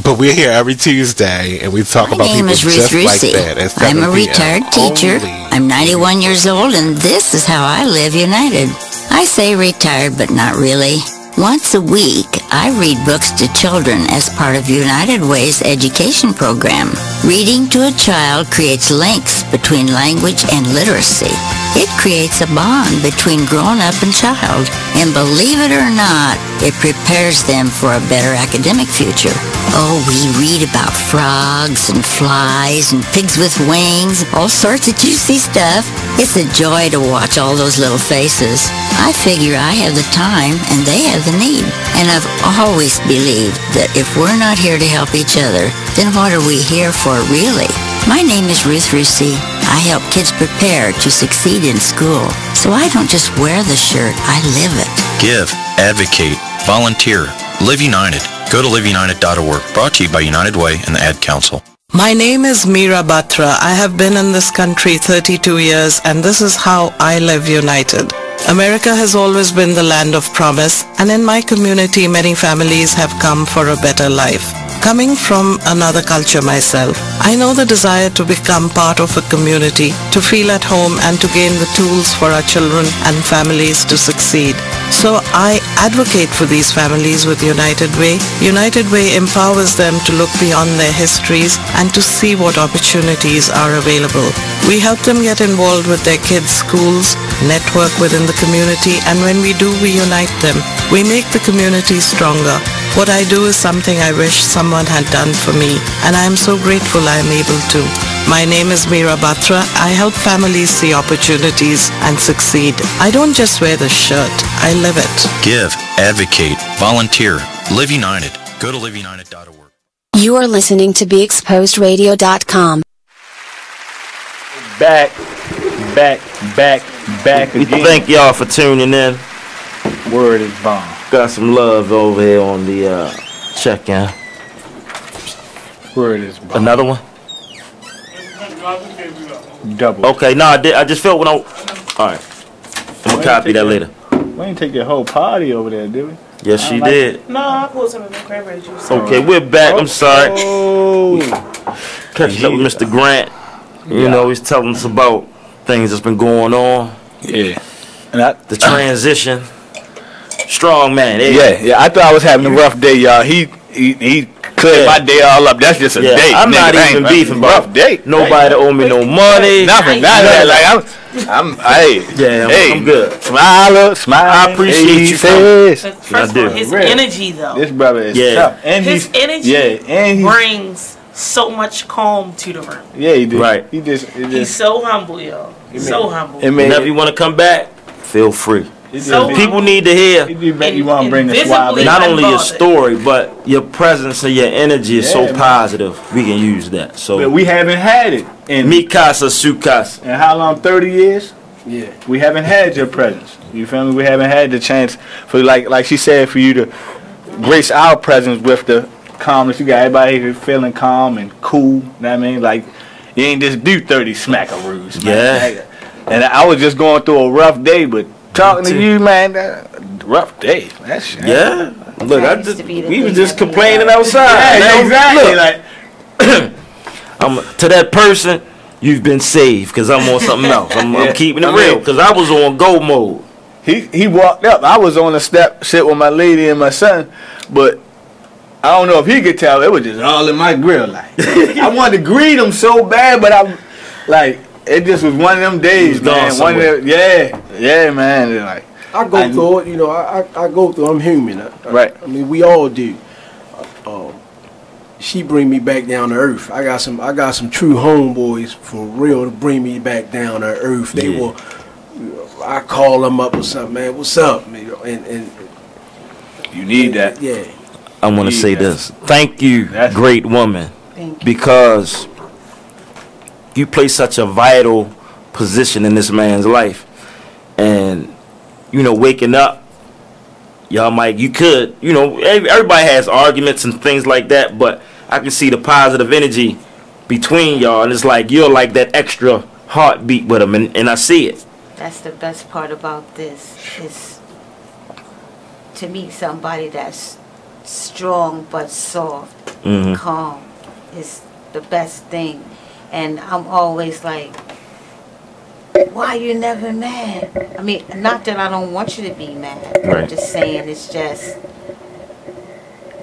But we're here every Tuesday, and we talk about people just like that. I'm a retired teacher. I'm 91 years old, and this is how I live United. I say retired, but not really. Once a week, I read books to children as part of United Way's education program. Reading to a child creates links between language and literacy. It creates a bond between grown-up and child. And believe it or not, it prepares them for a better academic future. Oh, we read about frogs and flies and pigs with wings, all sorts of juicy stuff. It's a joy to watch all those little faces. I figure I have the time and they have the need. And I've always believed that if we're not here to help each other, then what are we here for really? My name is Ruth Rusey. I help kids prepare to succeed in school. So I don't just wear the shirt, I live it. Give, advocate, volunteer, live united. Go to liveunited.org. Brought to you by United Way and the Ad Council. My name is Meera Batra. I have been in this country 32 years, and this is how I live united. America has always been the land of promise, and in my community many families have come for a better life. Coming from another culture myself, I know the desire to become part of a community, to feel at home and to gain the tools for our children and families to succeed. So I advocate for these families with United Way. United Way empowers them to look beyond their histories and to see what opportunities are available. We help them get involved with their kids' schools, network within the community, and when we do, we unite them. We make the community stronger. What I do is something I wish someone had done for me, and I am so grateful I am able to. My name is Meera Batra. I help families see opportunities and succeed. I don't just wear the shirt, I live it. Give, advocate, volunteer, live united. Go to liveunited.org. You are listening to BeExposedRadio.com. Back again. Thank y'all for tuning in. Word is bomb. Got some love over here on the check-in. Word is bomb. Another one? Double. Okay, no, I just felt when I... Alright. I'm going to copy that later. We ain't take your whole party over there, did we? Yes, she did. No, I pulled some of the cranberry juice. Okay, we're back. I'm sorry. Catching up with Mr. Grant. You know, he's telling us about things that's been going on. Yeah. And the transition. Strong man. Yeah. I thought I was having a rough day, y'all. He cleared my day all up. That's just a day. I'm not even beefing about rough day. Nobody owe me no money. Nothing. I'm good. Smile. I appreciate you. First of all, his energy though. This brother is tough. And his energy brings so much calm to the room. Yeah, he did. Right. He's so humble, y'all. So humble. Whenever you want to come back, feel free. So people need to hear you want to bring the swab. not only your story, but your presence and your energy is so positive. We can use that. So but we haven't had it in Mikasa Sukasa. And how long? 30 years. Yeah. We haven't had your presence. You feel me? We haven't had the chance for like she said, for you to grace our presence with the calmness. You got everybody here feeling calm and cool. You know what I mean? Like you ain't just do 30 smackaroos. Yeah. And I was just going through a rough day, but talking to you, man, rough day. That shit. Yeah. Look, we was just complaining outside. Yeah, exactly. Look, like to that person, you've been saved because I'm on something else. I'm keeping it real because I was on go mode. He walked up. I was on the step, sit with my lady and my son, but I don't know if he could tell. It was just all in my grill. Like I wanted to greet him so bad, but I like it just was one of them days, man. Yeah, man. And like I go through it. You know, I go through. I'm human. Right. I mean, we all do. She bring me back down to earth. I got some true homeboys for real to bring me back down to earth. They will. I call them up or something, man. What's up? And you need that. Yeah. I want to say this. Thank you, great woman, because you play such a vital position in this man's life. And, you know, waking up, y'all might, you could, you know, everybody has arguments and things like that, but I can see the positive energy between y'all, and it's like you're like that extra heartbeat with him, and I see it. That's the best part about this, is to meet somebody that's strong but soft, calm, is the best thing. And I'm always like, why you never mad? I mean, not that I don't want you to be mad. Right. I'm just saying, it's just,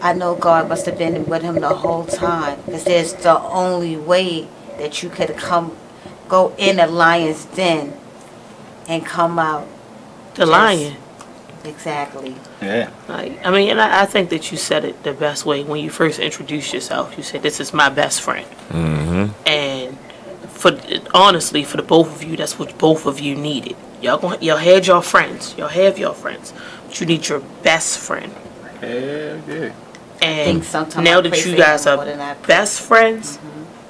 I know God must have been with him the whole time, because there's the only way that you could go in a lion's den and come out the lion. Exactly. Yeah. Like, I mean, and I think that you said it the best way when you first introduced yourself. You said, "This is my best friend," and honestly, for the both of you, that's what both of you needed. Y'all had your friends, y'all have your friends, but you need your best friend. Yeah. And now that you guys are best friends,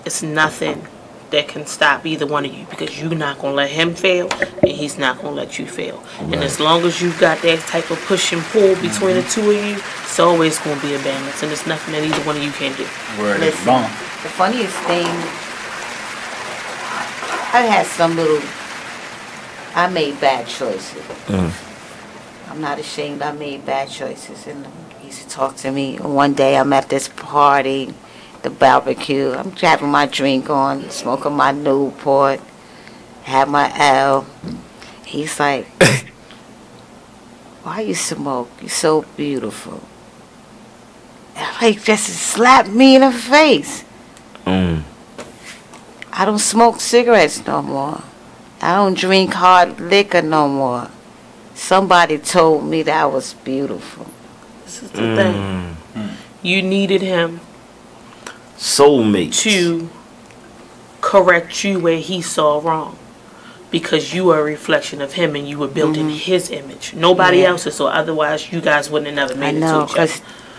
it's nothing that can stop either one of you, because you're not going to let him fail and he's not going to let you fail. Right. And as long as you've got that type of push and pull between the two of you, it's always going to be a balance, and there's nothing that either one of you can do. Listen, the funniest thing, I made bad choices. I'm not ashamed. I made bad choices, and he used to talk to me. One day I'm at this party, the barbecue. I'm having my drink on, smoking my Newport, have my L. He's like, why you smoke? You're so beautiful. And like, just slapped me in the face. I don't smoke cigarettes no more. I don't drink hard liquor no more. Somebody told me that I was beautiful. This is the thing. You needed him soulmate to correct you where he saw wrong, because you are a reflection of him and you were building his image, nobody else's, so otherwise you guys wouldn't have never made it to each other.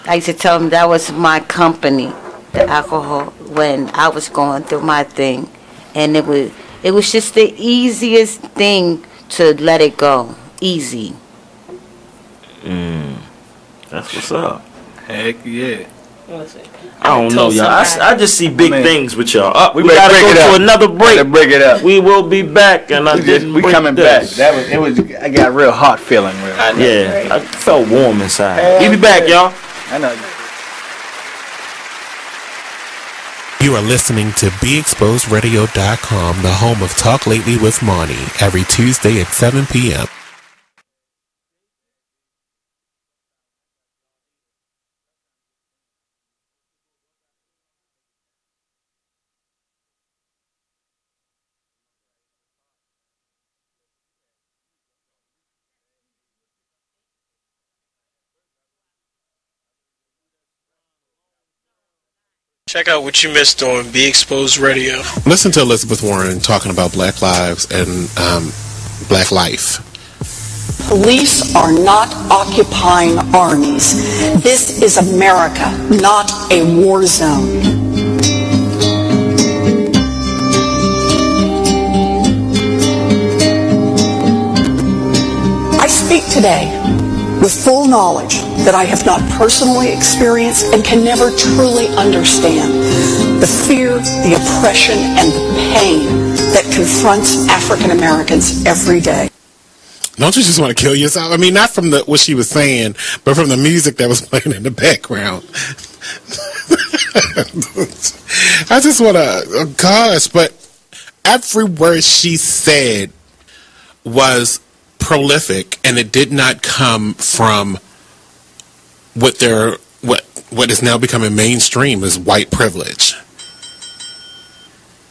I used to tell him that was my company, the alcohol, when I was going through my thing, and it was just the easiest thing to let it go. Easy. That's what's up. Heck yeah. I don't know, y'all. I just see big things with y'all. We better gotta go to another break. Better break it up. We will be back, and we coming back. I got a real hot feeling. Yeah, I felt warm inside. We be back, y'all. I know. You are listening to BeExposedRadio.com, the home of Talk Lately with Monty, every Tuesday at 7 p.m. Check out What You Missed on Be Exposed Radio. Listen to Elizabeth Warren talking about Black lives and Black life. Police are not occupying armies. This is America, not a war zone. I speak today with full knowledge that I have not personally experienced and can never truly understand the fear, the oppression, and the pain that confronts African Americans every day. Don't you just want to kill yourself? I mean, not from what she was saying, but from the music that was playing in the background. I just want to, oh gosh, but every word she said was prolific, and it did not come from what is now becoming mainstream as white privilege.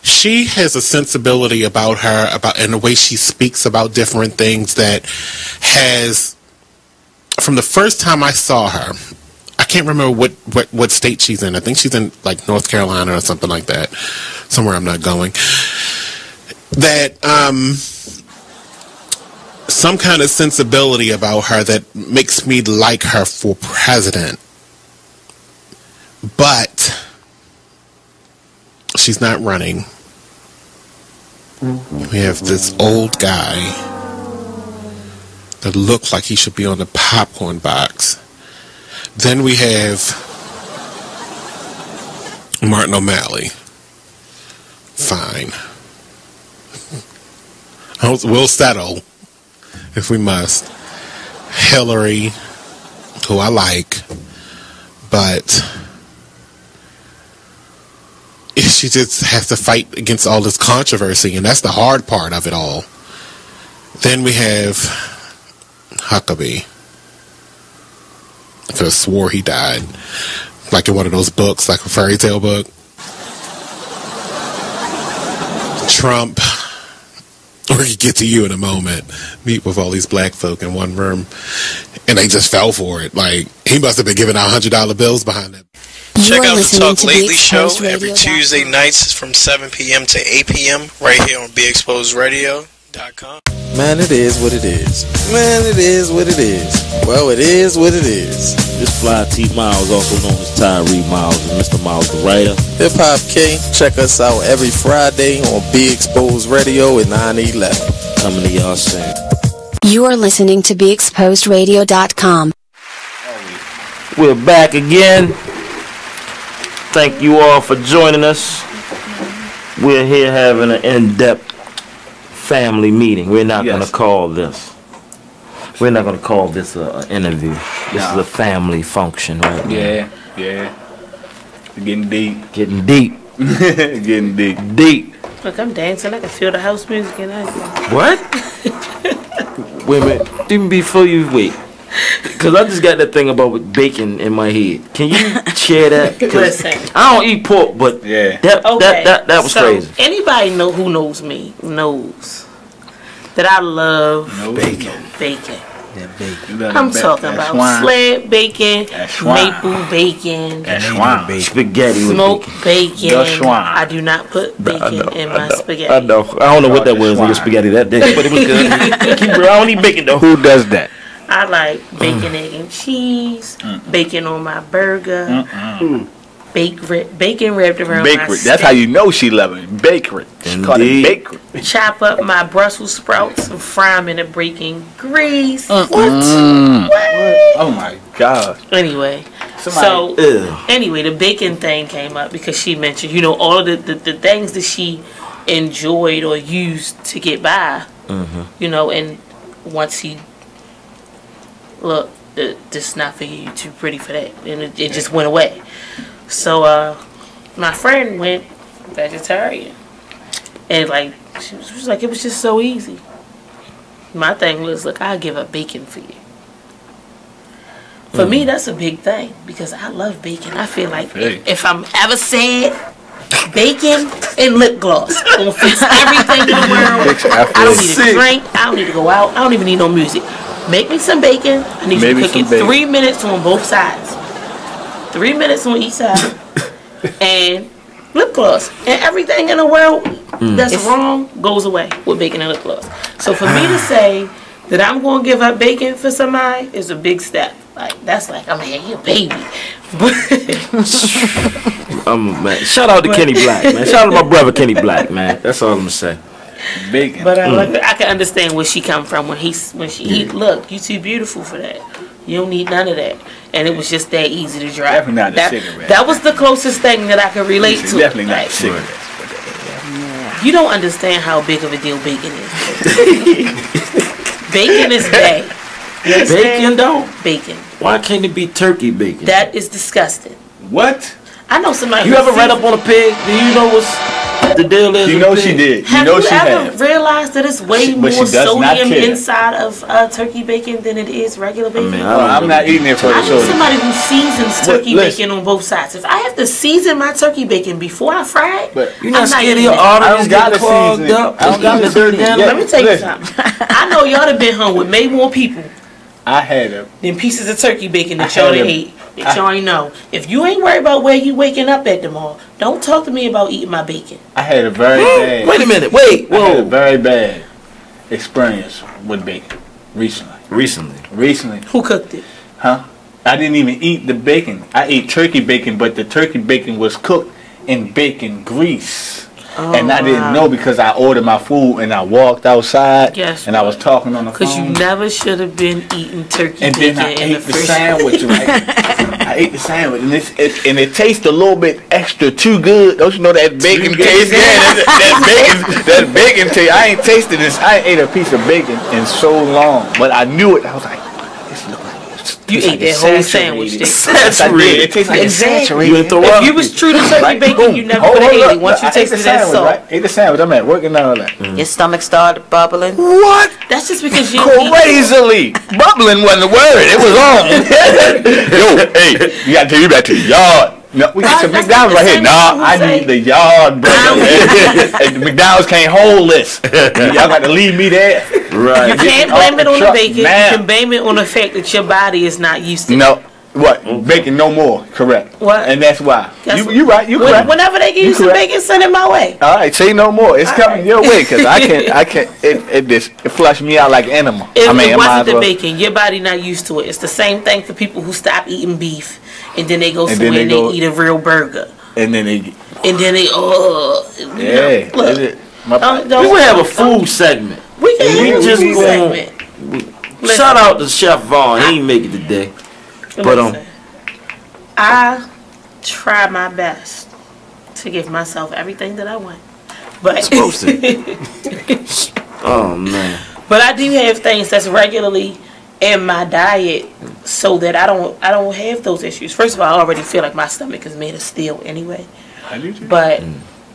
She has a sensibility about her, and the way she speaks about different things that has, from the first time I saw her, I can't remember what state she's in. I think she's in like North Carolina or something like that, somewhere I'm not going. That some kind of sensibility about her that makes me like her for president. But she's not running. We have this old guy that looks like he should be on the popcorn box. Then we have Martin O'Malley. Fine. We'll settle if we must. Hillary, who I like, but she just has to fight against all this controversy, and that's the hard part of it all. Then we have Huckabee. I could have swore he died, like in one of those books, like a fairy tale book. Trump, we'll get to you in a moment. Meet with all these black folk in one room, and they just fell for it. Like, he must have been giving out $100 bills behind it. Check out the Talk Lately show every Tuesday nights from 7 p.m. to 8 p.m. right here on BeExposedRadio.com. Man, it is what it is. Man, it is what it is. Well, it is what it is. This fly T Miles, also known as Tyree Miles, and Mr. Miles the writer. Hip Hop K, check us out every Friday on Be Exposed Radio at 9/11. Coming to y'all soon. You are listening to BeExposedRadio.com. We're back again. Thank you all for joining us. We're here having an in-depth family meeting. We're not going to call this. We're not going to call this an interview. This is a family function, right? Yeah. Getting deep. Getting deep. Getting deep. Deep. Look, I'm dancing. I can feel the house music and everything. What? Wait a minute. Even before you wait. Because I just got that thing about with bacon in my head. Can you share that? Listen. I don't eat pork, but that was crazy. Anybody who knows me knows that I love bacon. Yeah, bacon. I'm talking about slab bacon, maple bacon, spaghetti, smoked bacon. I do not put bacon in my spaghetti. I know. I don't know what that was in your spaghetti that day, but it was good. I don't eat bacon though. Who does that? I like bacon, egg, and cheese. Bacon on my burger. Bacon wrapped around my steak. That's how you know she love it. Bakery. She call it bakery. Chop up my Brussels sprouts and fry them in a bacon grease. What? Oh my God. Anyway, the bacon thing came up because she mentioned, all of the things that she enjoyed or used to get by. And once he look, this is not for you. You're too pretty for that, and it just went away. So my friend went vegetarian, and she was like, it was just so easy. My thing was, look, I'll give up bacon for you. For me, that's a big thing because I love bacon. I feel like if I'm ever sad, bacon and lip gloss gonna fix everything in the world. I don't need a drink. I don't need to go out. I don't even need no music. Make me some bacon. I need you to cook it 3 minutes on both sides. 3 minutes on each side. and lip gloss. And everything in the world that's wrong goes away with bacon and lip gloss. So for me to say that I'm going to give up bacon for somebody is a big step. Like, that's like, I'm like, you a baby. Man, shout out to Kenny Black, man. Shout out to my brother Kenny Black, man. That's all I'm gonna say. Bacon. But I can understand where she come from when she look, you too beautiful for that. You don't need none of that. And it was just that easy to drive. Definitely not the cigarette. That was the closest thing that I could relate to. Definitely not like, the cigarette. You don't understand how big of a deal bacon is. Bacon is bad. Bacon though? Bacon. Why can't it be turkey bacon? That is disgusting. What? I know somebody. You ever read up on a pig? Do you know what's the deal is? You know she did. Have you ever realized that it's way more sodium care. inside of turkey bacon than it is regular bacon? I'm not eating it for the I know sodium. somebody who seasons turkey bacon on both sides. If I have to season my turkey bacon before I fry it, you're not scared of eating your it. arteries getting clogged up? I don't got to season it. Let me tell you something. I know y'all have been home with way more people I had a than pieces of turkey bacon that y'all done ate. That y'all ain't know. If you ain't worried about where you waking up at tomorrow, don't talk to me about eating my bacon. I had a very bad. Wait a minute. Wait. I had a very bad experience with bacon recently. Who cooked it? Huh? I didn't even eat the bacon. I ate turkey bacon, but the turkey bacon was cooked in bacon grease. And I didn't know because I ordered my food and I walked outside and I was talking on the phone. Because you never should have been eating turkey and bacon then I in ate the the first sandwich, right? I ate the sandwich and it tastes a little bit extra too good. Don't you know that bacon taste? That bacon taste. I ain't tasted this. I ain't ate a piece of bacon in so long, but I knew it. I was like, this look like you ate that whole sandwich. It tastes like it's saturated. If you was true to turkey bacon, you never would have ate it. Once you tasted that salt. Right? Ate the sandwich. I'm at working all that. Your stomach started bubbling. What? That's just because you crazily bubbling wasn't the word. It was on. Yo, hey, you gotta take me back to the yard. No, we got some McDonald's right here. Nah, I need the yard, brother. And McDonald's can't hold this. Y'all got to leave me there. Right. You can't blame it on the bacon. You can blame it on the fact that your body is not used to it. No. What? Bacon no more. Correct. What? And that's why. You right. You correct. Whenever they give you some bacon, send it my way. All right. Say no more. It's coming your way because I can't. It flushed me out like animal. It wasn't the bacon. Your body not used to it. It's the same thing for people who stop eating beef and then they go somewhere and they eat a real burger. And then they. Yeah. Look. We would have a food segment. We can have a food segment. Shout out to Chef Vaughn. He ain't make it today. But I try my best to give myself everything that I want. But supposed to. Oh man. But I do have things that's regularly in my diet so that I don't have those issues. First of all, I already feel like my stomach is made of steel anyway. I do too. But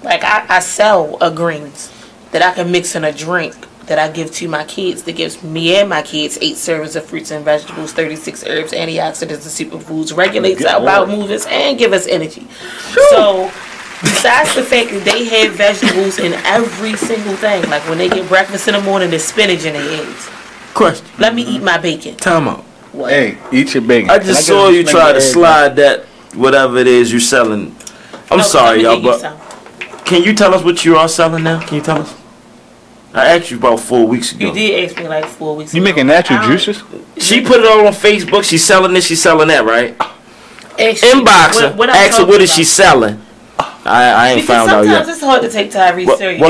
like I sell greens that I can mix in a drink that I give to my kids, that gives me and my kids 8 servings of fruits and vegetables, 36 herbs, antioxidants, and superfoods, regulates our bowel movements, and give us energy. So, besides the fact that they have vegetables in every single thing, like when they get breakfast in the morning, there's spinach in their eggs. Question. Let me eat my bacon. Time out. What? Hey, eat your bacon. I just saw you try to slide that, whatever it is you're selling. I'm sorry, y'all, but can you tell us what you are selling now? Can you tell us? I asked you about 4 weeks ago. You did ask me like 4 weeks ago. You making natural juices? She put it all on Facebook. She's selling this. She's selling that, right? Inbox her. Ask her what is she selling. I ain't found out yet. Sometimes it's hard to take Tyree serious.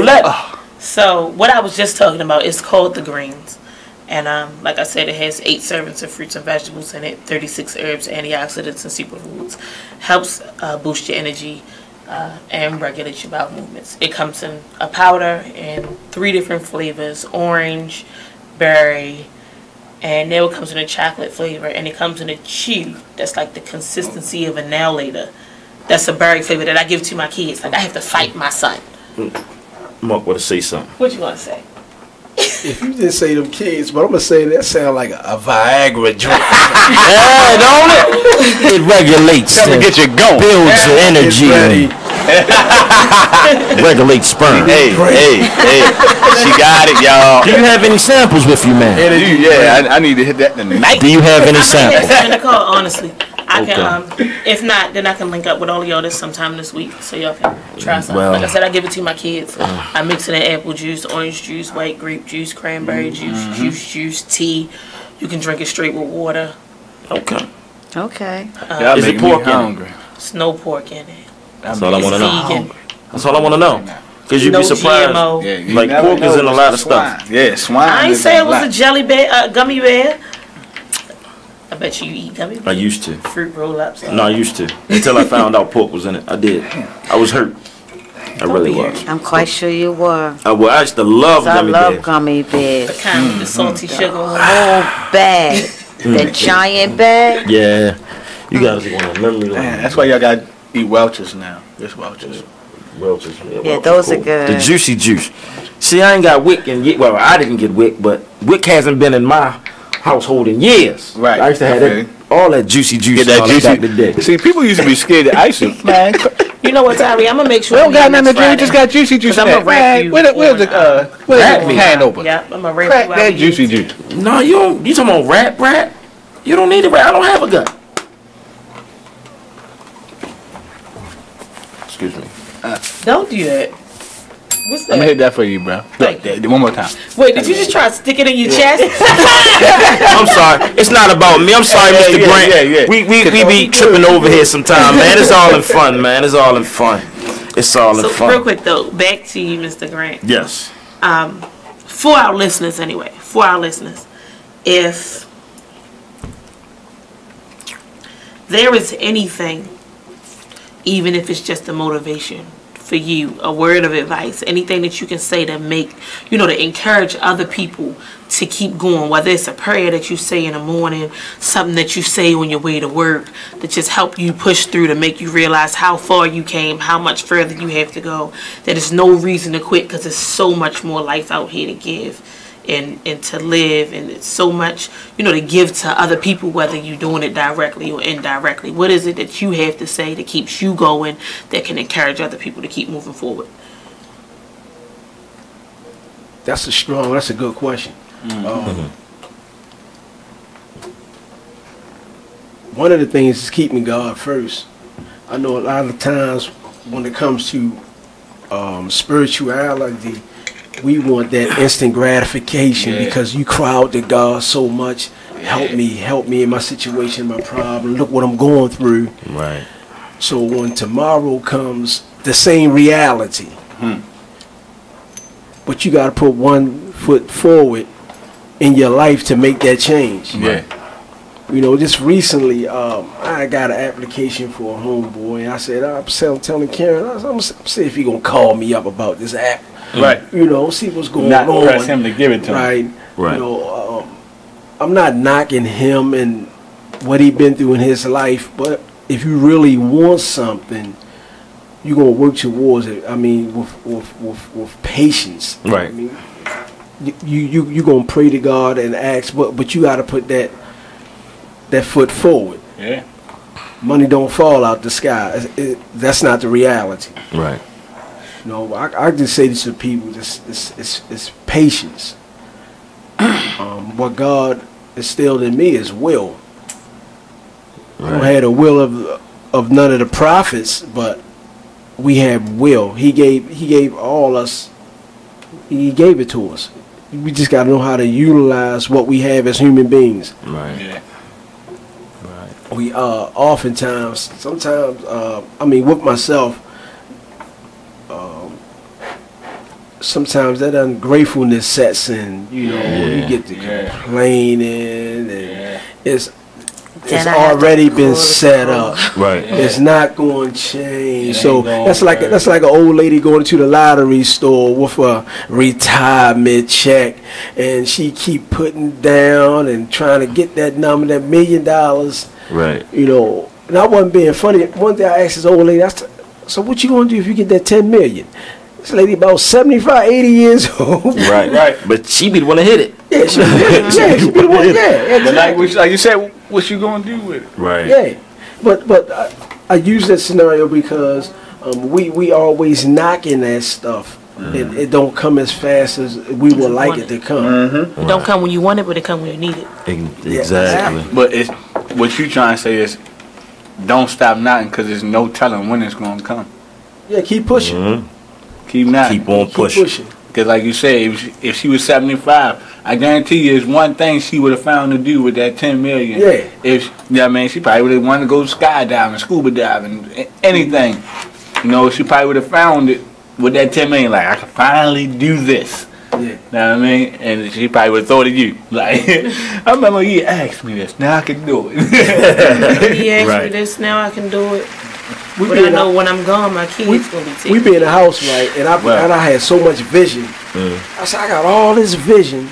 So what I was just talking about is called the greens. And like I said, it has 8 servings of fruits and vegetables in it, 36 herbs, antioxidants, and superfoods. Helps boost your energy. And regulate your bowel movements. It comes in a powder in 3 different flavors: orange, berry, and now it comes in a chocolate flavor, and it comes in a chew that's like the consistency of a nail later. That's a berry flavor that I give to my kids. Like I have to fight my son. Mark want to say something. What you want to say? If you didn't say them kids, but I'm gonna say that sound like a Viagra drink. Yeah, don't it? It regulates. Come to get you going. Builds the energy. Regulates sperm. Hey, she got it, y'all. Do you have any samples with you, man? Yeah, I need to hit that tonight. Do you have any samples? In the car, honestly. I I can. If not, then I can link up with all of y'all this sometime this week, so y'all can try something. Like I said, I give it to my kids. I mix it in apple juice, orange juice, white grape juice, cranberry juice, tea. You can drink it straight with water. Okay. Is it pork hungry? It's no pork in it. That's all I want to know. That's all I want to know. Because you'd be surprised. GMO. Like pork is in a lot of stuff. Yeah, swine. I ain't say it was a jelly bear, gummy bear. I bet you eat gummy bears. I used to. Fruit roll-ups. No, I used to. Until I found out pork was in it. I did. I was hurt. I really was. I'm quite sure you were. I used to love gummy bears. I love gummy bears. The kind with the salty sugar. Whole bag. The giant bag. Yeah. You guys are going to memory lane. That's why y'all got to eat Welch's now. Just Welch's. Welch's. Yeah, those are good. The juicy juice. See, I ain't got Wick well, I didn't get Wick, but Wick hasn't been in my household in years. Right. I used to have all that juicy juice back in the day. See, people used to be scared of ice. Man, you know what, Tyree? I'm gonna make sure we don't got nothing to drink. Just got juicy juice. I'm gonna wrap you. Where's the can open? Yeah, I'm gonna wrap Crack you out. that juicy juice. No, you don't. You talking about rat? You don't need a rat. I don't have a gun. Excuse me. Don't do that. What's that? I'm gonna hit that for you, bro. Look, one more time. Wait, did you just try to stick it in your chest? I'm sorry. It's not about me. I'm sorry, Mr. Grant. We be tripping over here sometime, man. It's all in fun, man. It's all in fun. It's all in fun. Real quick though, back to you, Mr. Grant. Yes. For our listeners, anyway. For our listeners, if there is anything, even if it's just a motivation for you, a word of advice, anything that you can say to make, to encourage other people to keep going, whether it's a prayer that you say in the morning, something that you say on your way to work, that just help you push through, to make you realize how far you came, how much further you have to go, that there's no reason to quit because there's so much more life out here to give and to live, and it's so much, to give to other people, whether you're doing it directly or indirectly. What is it that you have to say that keeps you going, that can encourage other people to keep moving forward? That's a good question. One of the things is keeping God first. I know a lot of times when it comes to spirituality, we want that instant gratification because you cry out to God so much. Help me in my situation, my problem. Look what I'm going through. Right. So when tomorrow comes, the same reality. But you got to put one foot forward in your life to make that change. Yeah. Just recently, I got an application for a homeboy, and I said, I'm telling Karen, I'm going to see if he going to call me up about this app. Right. See what's going on. Not press him to give it to him. Right. I'm not knocking him and what he been through in his life, but if you really want something, you're going to work towards it. I mean, with patience. Right. I mean, you're going to pray to God and ask, but you got to put that foot forward. Yeah. Money don't fall out the sky. That's not the reality. Right. I just say this to people: it's patience. What God instilled in me is will. Right. I don't have the will of none of the prophets, but we have will. He gave all us. He gave it to us. We just got to know how to utilize what we have as human beings. Right. Yeah. We sometimes, with myself, sometimes that ungratefulness sets in. You get to complaining, and it's already been set up. Right. It's not going to change. So that's like an old lady going to the lottery store with a retirement check, and she keep putting down and trying to get that number, that $1 million. Right. And I wasn't being funny. One day I asked this old lady, so what you gonna do if you get that $10 million? This lady about 75, 80 years old. Right. But she be the one to hit it. Yeah, she be the one. Yeah. But like you said, what you gonna do with it? Right. Yeah. But I use that scenario because we always knocking that stuff. It don't come as fast as we would like it to come. It don't come when you want it, but it come when you need it. Exactly. But what you trying to say is, don't stop knocking because there's no telling when it's gonna come. Yeah, keep pushing. Keep knocking. Keep on pushing. Because like you said, if she was 75, I guarantee you, there's one thing she would have found to do with that 10 million. Yeah. If she probably would have wanted to go skydiving, scuba diving, anything. You know, she probably would have found it with that 10 million. Like, I can finally do this. Yeah. You know what I mean? And she probably would have thought of you. Like, I remember he asked me this. Now I can do it. He asked me this. Now I can do it. But I know when I'm gone, my kids gonna be taking. We be in the house, right? And I had so much vision. I said, I got all this vision,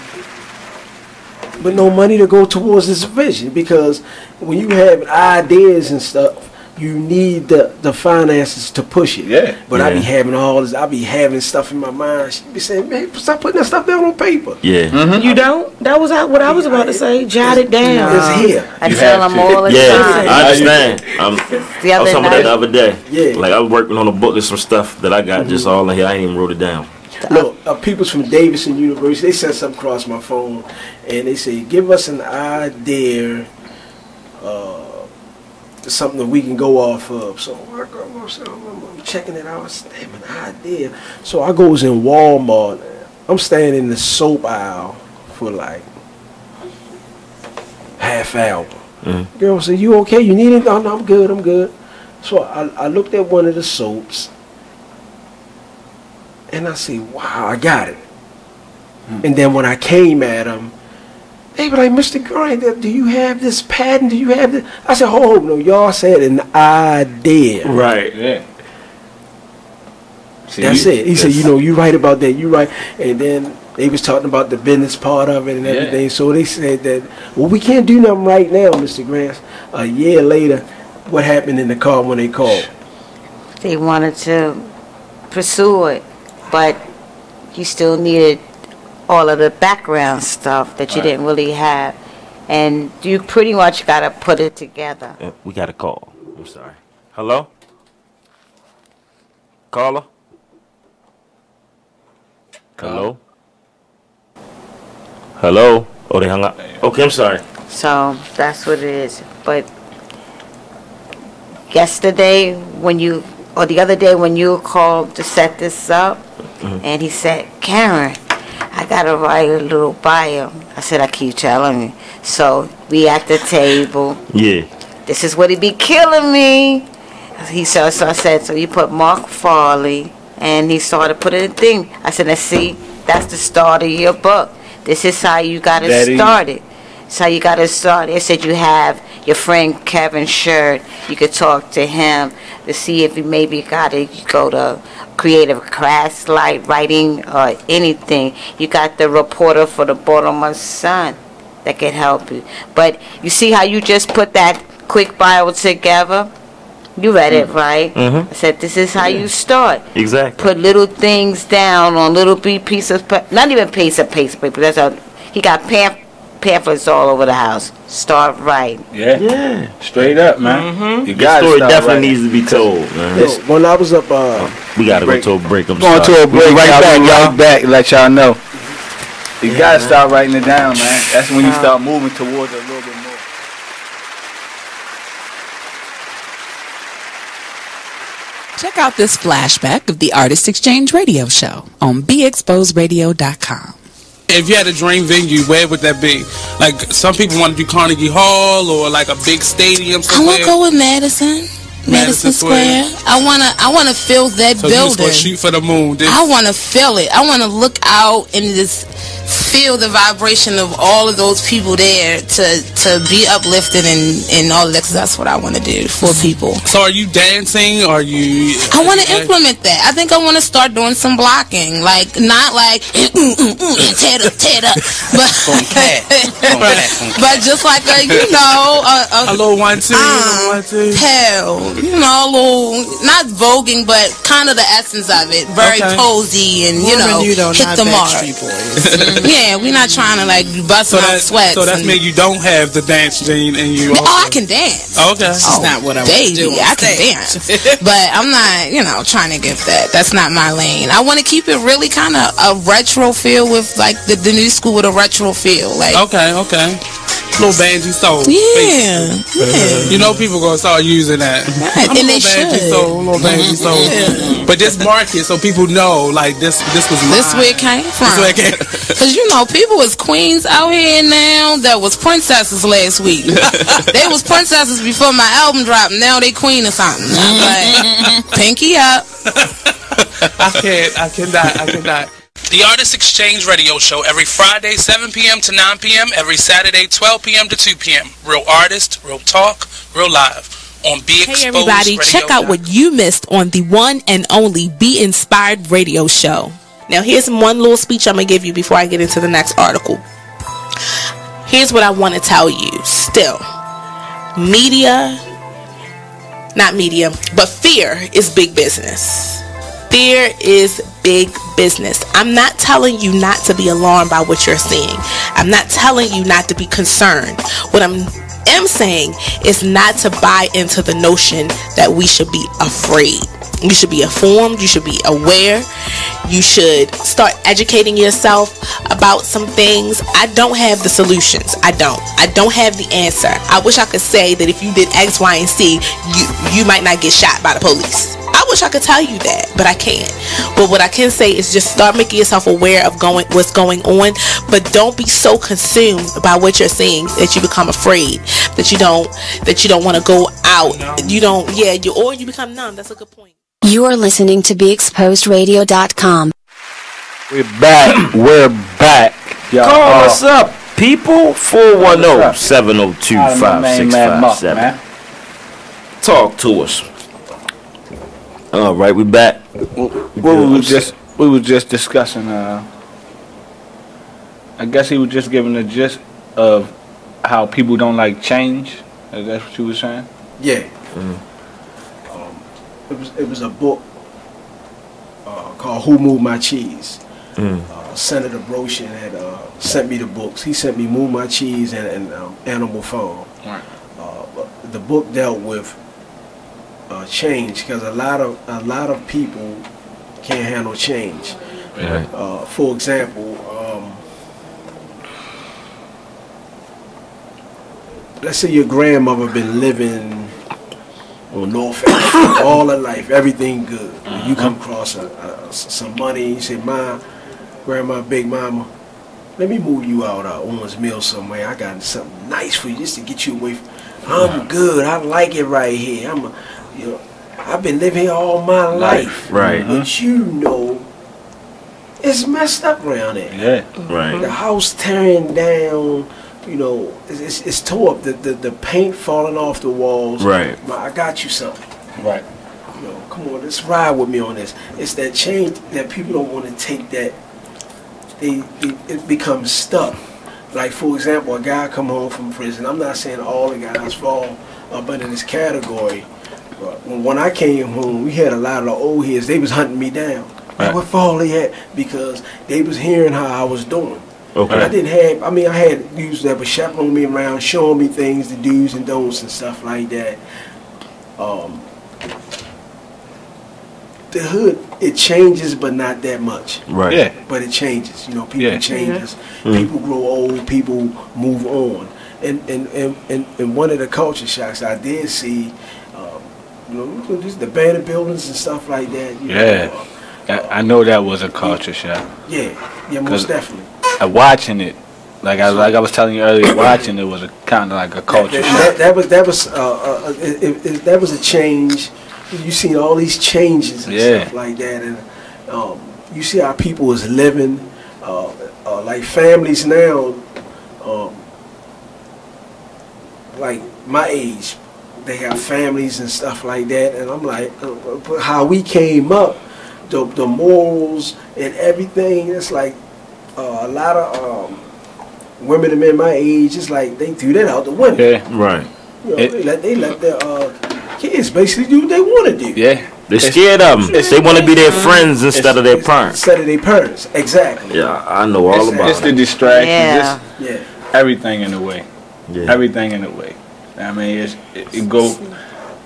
but no money to go towards this vision, because when you have ideas and stuff, you need the finances to push it. Yeah. But I be having all this. I be having stuff in my mind. She be saying, "Man, stop putting that stuff down on paper." Yeah. You don't? That was what I was about to say. Jot it down. It's here. I tell them all the time. Yeah, I understand. I was talking about that the other day. Yeah. Like, I was working on a book. There's some stuff that I got just all in here. I ain't even wrote it down. Look, people from Davidson University, they sent something across my phone, and they say, "Give us an idea." Something that we can go off of. So I'm checking it out. I said, damn, an idea. So I goes in Walmart. I'm standing in the soap aisle for like half hour. Girl said, "You okay? You need it?" No, I'm good. I'm good. So I looked at one of the soaps, and I said, "Wow, I got it." And then when I came at him, they were like, "Mr. Grant, do you have this patent? Do you have this?" I said, "Oh, no, y'all said an idea." Right, yeah. That's it. He said, "You know, you right about that. You right." And then they was talking about the business part of it and everything. Yeah. So they said that, well, we can't do nothing right now, Mr. Grant. A year later, what happened in the car when they called? They wanted to pursue it, but you still needed all of the background stuff that you didn't really have, and you pretty much got to put it together. We got a call. I'm sorry. Hello? Caller? Hello? Hello? Oh, they hung up. Okay, I'm sorry. So that's what it is. But yesterday, or the other day when you called to set this up, and he said, "Karen, I gotta write a little bio." I said, "I keep telling you." So we at the table. Yeah. This is what he be killing me. So I said, "So you put Mark Forley," and he started putting a thing. I said, "Now see, that's the start of your book. This is how you gotta start it. It's how you gotta start it." It said you have your friend Kevin Shirt. You could talk to him to see if you maybe gotta go to creative crafts like writing or anything. You got the reporter for the Baltimore Sun that can help you. But you see how you just put that quick bio together? You read it, right? I said, this is how you start. Exactly. Put little things down on little piece of not even piece of paper. That's how he got pamphlets all over the house. Start right. Yeah. Straight up, man. You got the story definitely needs to be told, man. Yes, when I was up, we gotta go to a break. I'm going sorry. to a break. Right back, y'all. Back. Let y'all know. You gotta start writing it down, man. That's when you start moving towards it a little bit more. Check out this flashback of the Artist Exchange Radio Show on BeExposedRadio.com. If you had a dream venue, where would that be? Like, some people want to do Carnegie Hall or like a big stadium somewhere. I want to go with Madison Square. I wanna feel that so building. You just shoot for the moon. I want to feel it. I want to look out and just feel the vibration of all of those people there to be uplifted and all of that, because that's what I want to do for people. So are you dancing? Are you... I want to implement that. I think I want to start doing some blocking. Like, not like, tear it up. But just like a little 1-2. Hell, a little, not voguing, but kind of the essence of it. Very cozy and, hit the mark. Yeah, we're not trying to like bust out sweats. So that means you don't have the dance gene and you. I can dance. Okay, that's not what I was doing. I can dance, but I'm not, trying to get that. That's not my lane. I want to keep it really kind of a retro feel with like the new school with a retro feel. Like okay. Little Banji Soul. Yeah. You know people gonna start using that. Right. I'm And they Banji should. Soul, Little Banji Soul. Yeah. But just mark it so people know, like, this was mine. This where it came from. This where it came. Because, you know, people was queens out here now that was princesses last week. They was princesses before my album dropped. Now they queen or something. I'm like, pinky up. I cannot. The Artist Exchange Radio Show every Friday, 7 p.m. to 9 p.m. Every Saturday, 12 p.m. to 2 p.m. Real artist, real talk, real live. On Be Exposed Hey everybody, Radio. check out what you missed on the one and only Be Inspired Radio Show. Now here's one little speech I'm going to give you before I get into the next article. Here's what I want to tell you. Still, fear is big business. Fear is big business. I'm not telling you not to be alarmed by what you're seeing. I'm not telling you not to be concerned. What I'm saying is not to buy into the notion that we should be afraid. You should be informed. You should be aware. You should start educating yourself about some things. I don't have the solutions. I don't have the answer. I wish I could say that if you did X, Y, and Z, you might not get shot by the police. I wish I could tell you that, but I can't. But what I can say is just start making yourself aware of what's going on, but don't be so consumed by what you're seeing that you become afraid, that you don't want to go out. You become numb. That's a good point. You are listening to BeExposedRadio.com. We're back. Call us up, people. 410-702-5657. Talk to us. All right, we back. We were just discussing. I guess he was just giving the gist of how people don't like change. Is that what you were saying? Yeah. It was a book called "Who Moved My Cheese." Senator Broshin had sent me the books. He sent me "Move My Cheese" and "Animal Farm." Right. The book dealt with change because a lot of people can't handle change. Right. For example, let's say your grandmother been living on North Africa all her life, everything good. You come across some money, you say, "Ma, Grandma, Big Mama, let me move you out Owens Mill somewhere. I got something nice for you just to get you away from. I'm good. I like it right here. I've been living here all my life. Right. But it's messed up around there. Yeah. Right. The house tearing down. It's tore up. The paint falling off the walls. Right. I got you something. Right. Come on, let's ride with me on this. It's that change that people don't want to take. That it becomes stuck. Like, for example, a guy come home from prison. I'm not saying all the guys fall up under this category. But when I came home, we had a lot of the old heads. They was hunting me down. Right. What Forley at? Because they was hearing how I was doing. Okay. I had dudes that would chaperone me around, showing me things, the do's and don'ts and stuff like that. The hood, it changes, but not that much. Right. Yeah. But it changes. People changes. People grow old. People move on. And one of the culture shocks I did see, just the abandoned buildings and stuff like that. I know that was a culture shock. Yeah, most definitely. Watching it, like I was telling you earlier, watching it was kind of like a culture shock. That was a change. You see all these changes and stuff like that, and you see how people is living, like families now, like my age, they have families and stuff like that, and I'm like, how we came up, the morals and everything. It's like a lot of women and men my age. It's like they threw that out the window. Yeah, right. They let their kids basically do what they want to do. Yeah, they're scared of them. They want to be their friends instead of their parents. Exactly. Yeah, I know all about it. It's the distraction. Yeah. Everything in the way. Yeah. Everything in the way. I mean,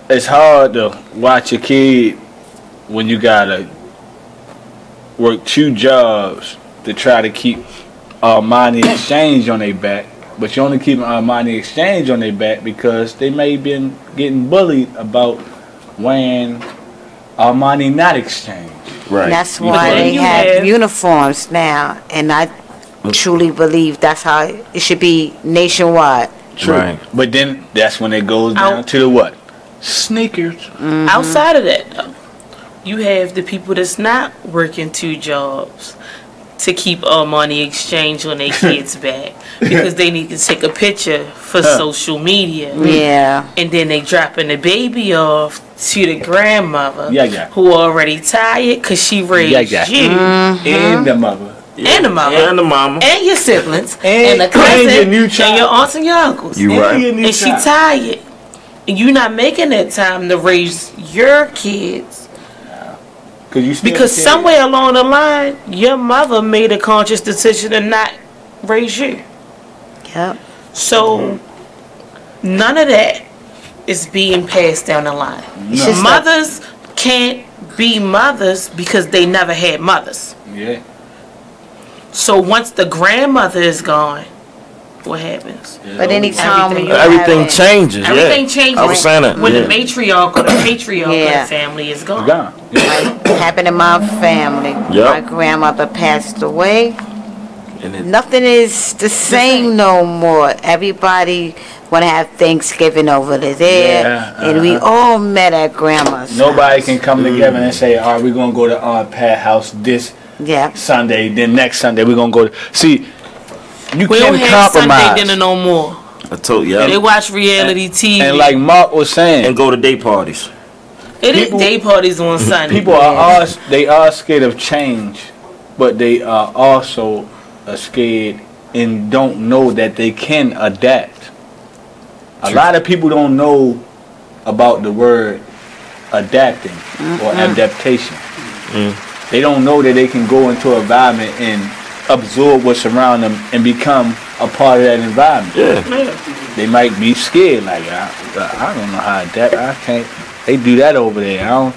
it's hard to watch a kid when you gotta work 2 jobs to try to keep money exchange on their back but you only keep Armani Exchange on their back because they may have been getting bullied about wearing Armani not Exchange. Right. That's why they have uniforms now, and I truly believe that's how it should be nationwide. True. Right. But then that's when it goes down to the what? Sneakers. Mm-hmm. Outside of that, though, you have the people that's not working 2 jobs to keep Armani Exchange on their kids' back because they need to take a picture for social media. Yeah. And then they dropping the baby off to the grandmother who already tired because she raised you. And the mother. And the mama. And the mama. And your siblings. And the cousin. And your aunts and your uncles. You right. And she tired. And you not making that time to raise your kids. Because somewhere along the line, your mother made a conscious decision to not raise you. Yep. So, none of that is being passed down the line. No. Mothers can't be mothers because they never had mothers. Yeah. So, once the grandmother is gone, what happens? But anytime everything changes. Everything changes. I was saying that. When the matriarch or the patriarch of the family is gone. Like happened in my family. My grandmother passed away. Nothing is the same no more. Everybody want to have Thanksgiving over there, and we all met at grandma's. Nobody can come together and say, "All right, we're gonna go to Aunt Pat's house this Sunday. Then next Sunday we're gonna go to see." You we can't don't have compromise. Sunday dinner no more. I told you. They watch reality TV. And like Mark was saying, and go to day parties. It is day parties on Sunday. People are scared of change, but they are also scared and don't know that they can adapt. A lot of people don't know about the word adapting or adaptation. They don't know that they can go into an environment and absorb what's around them and become a part of that environment. They might be scared, like I don't know how to adapt. I can't. They do that over there. I don't. Know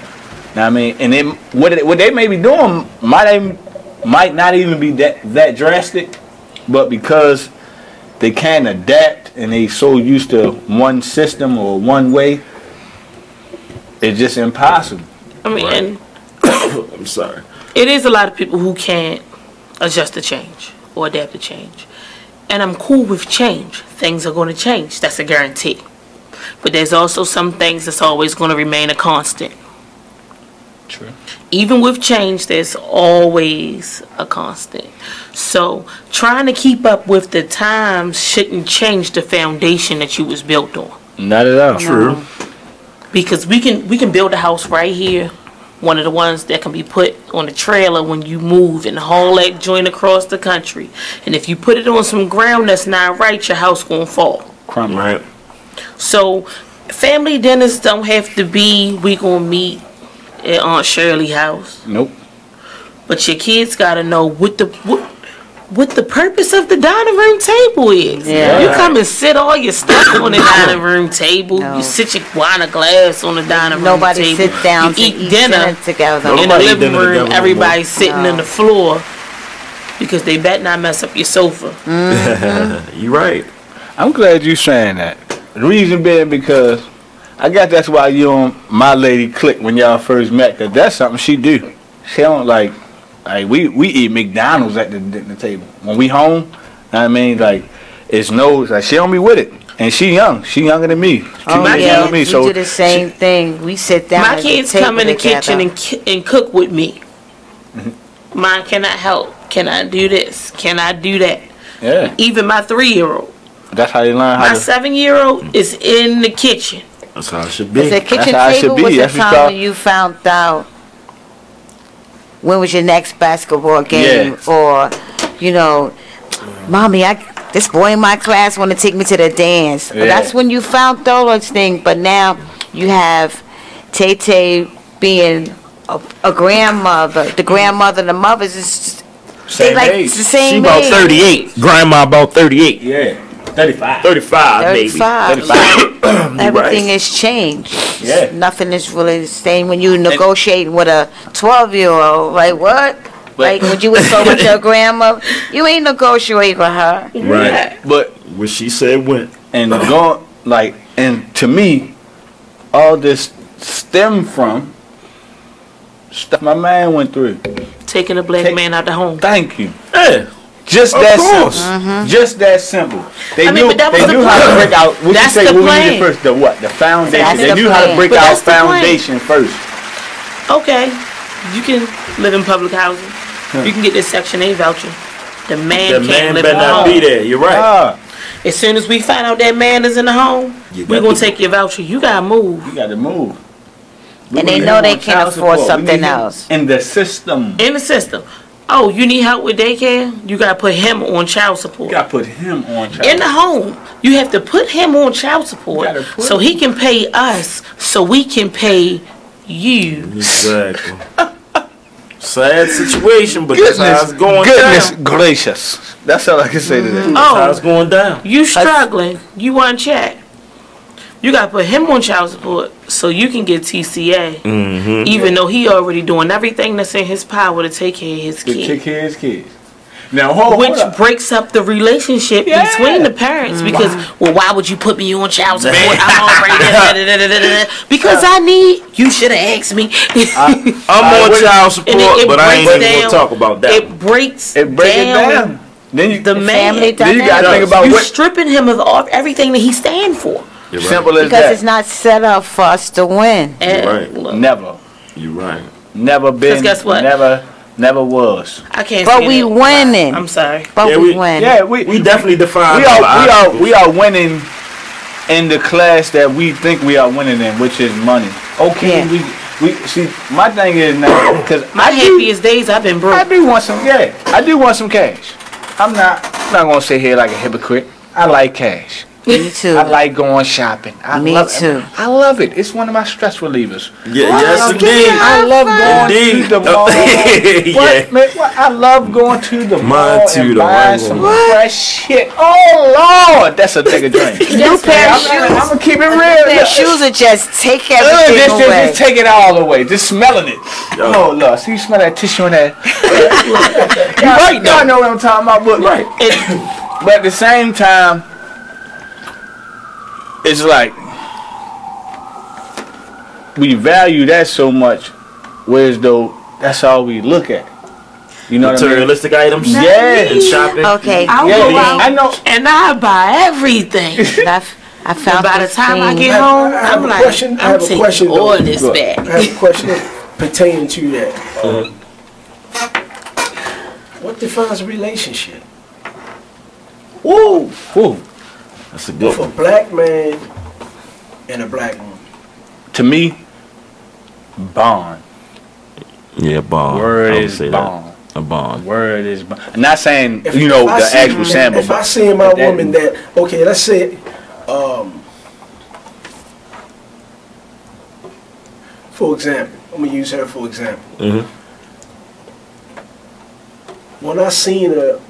what I mean, and then what they may be doing might not even be that drastic, but because they can't adapt and they so used to one system or one way, it's just impossible. I mean, and I'm sorry. It is a lot of people who can't adjust to change or adapt to change. And I'm cool with change. Things are going to change. That's a guarantee. But there's also some things that's always going to remain a constant. True. Even with change, there's always a constant. So trying to keep up with the times shouldn't change the foundation that you was built on. Not at all. True. Because we can build a house right here. One of the ones that can be put on the trailer when you move and haul that joint across the country. And if you put it on some ground that's not right, your house gonna fall. Crumble. Right. So family dinners don't have to be we gonna meet at Aunt Shirley's house. Nope. But your kids gotta know what the purpose of the dining room table is. Yeah. You come and sit all your stuff on the dining room table. No. You sit your wine or glass on the dining room Nobody table. Sit down you to eat dinner together. in the living room. Everybody's sitting on the floor because they better not mess up your sofa. Mm-hmm. You're right. I'm glad you saying that. The reason being because I guess that's why you and my lady clicked when y'all first met, because that's something she do. She don't like we eat McDonald's at the dinner table when we home. Know what I mean, like it's like she don't be with it, and she younger than me. Than me. So we do the same thing. We sit down. My kids come in the kitchen and cook with me. Mine, can I help? Can I do this? Can I do that? Yeah. Even my 3-year-old. That's how they learn how. My 7-year-old is in the kitchen. That's how it should be. The kitchen table was the time when you found out when was your next basketball game, or Mommy, this boy in my class want to take me to the dance. Yeah. That's when you found those things. But now you have Tay being a grandmother. The grandmother and the mothers is same age. The same she about 38. Grandma about 38. Yeah. 35. 35, maybe. 35. Everything has changed. Yeah. Nothing is really the same when you negotiating with a 12-year-old. Like, what? Like, when you was so with your grandma, you ain't negotiating with her. Right. But What she said went. And going like, and to me, all this stemmed from stuff my man went through. Taking a black man out the home. Thank you. Yeah. Just Of that course. simple. Just that simple. They knew, but that was they the knew how to plan. break out. What That's you say? the What we plan. needed first? The what? The foundation. That's They the knew how to plan. break But out that's the plan. foundation first. Okay, you can live in public housing. You can get this Section 8 voucher. The man The can't man live better in the not home. be there. You're right. As soon as we find out that man is in the home, You we're got gonna to- take your voucher. You gotta move. You got to move. And they know they can't afford something else. In the system. In the system. Oh, you need help with daycare? You gotta put him on child support. You got to put him on child. In the home, you have to put him on child support so he can pay us, so we can pay you. Exactly. Sad situation, but Goodness, that's how it's going goodness down. gracious. That's all I can say to that. That's how it's going down. You struggling, you want check. You gotta put him on child support so you can get TCA. Mm-hmm. Even though he already doing everything that's in his power to take care of his To kids. take care of his kids. Now, hold Which up. breaks up the relationship between the parents because, well, why would you put me on child support? I'm already because I need. You should have asked me. I'm on child support, but I ain't even gonna talk about that. It breaks it down. Then you, the man. Then you got to think about you what. stripping him of everything that he stand for. You're right. Simple as Because that. it's not set up for us to win. You're right. Never. You're right. Never been. guess what? Never was. I can't. But say we that. winning. I'm sorry. But Yeah, we we- win. Yeah, We definitely define. we are winning in the class that we think we are winning in, which is money. Okay, Yeah. we see. My thing is now because My happiest days I've been broke. I do want some. Yeah, I do want some cash. I'm not gonna sit here like a hypocrite. I like cash. Me too. I like going shopping. Me too. I love it. It's one of my stress relievers. Yeah, yes, indeed. I love going Indeed. to the mall. Yeah. What, man, what? I love going to the mall Mine too, and though. I buying ain't some gonna fresh shit. Oh Lord, that's a nigga dream. New pair of I'm shoes. gonna keep it real. Their shoes are just take everything away. Just take it all away. Just smelling it. Oh look, see you smell that tissue on that. You right, y'all know what I'm talking about. But but at the same time, it's like we value that so much, whereas though that's all we look at. You know what I mean? Materialistic items. Yeah. And shopping. Okay. I'll Yeah, go out I know. and I buy everything. I found And by the this time I thing. get home, I have I'm a like, question. I I'm have a taking question, all though. this back. I have a question pertaining to that. What defines a relationship? Woo. Woo. That's a good For a one. black man and a black woman. To me, bond. Yeah, bond. Word I would is say bond. that. A bond. Word is bond. I'm not saying If- you know if I the see- actual sample. If I see in my woman that, okay, let's say, for example, I'm gonna use her for example. Mm-hmm. When I seen her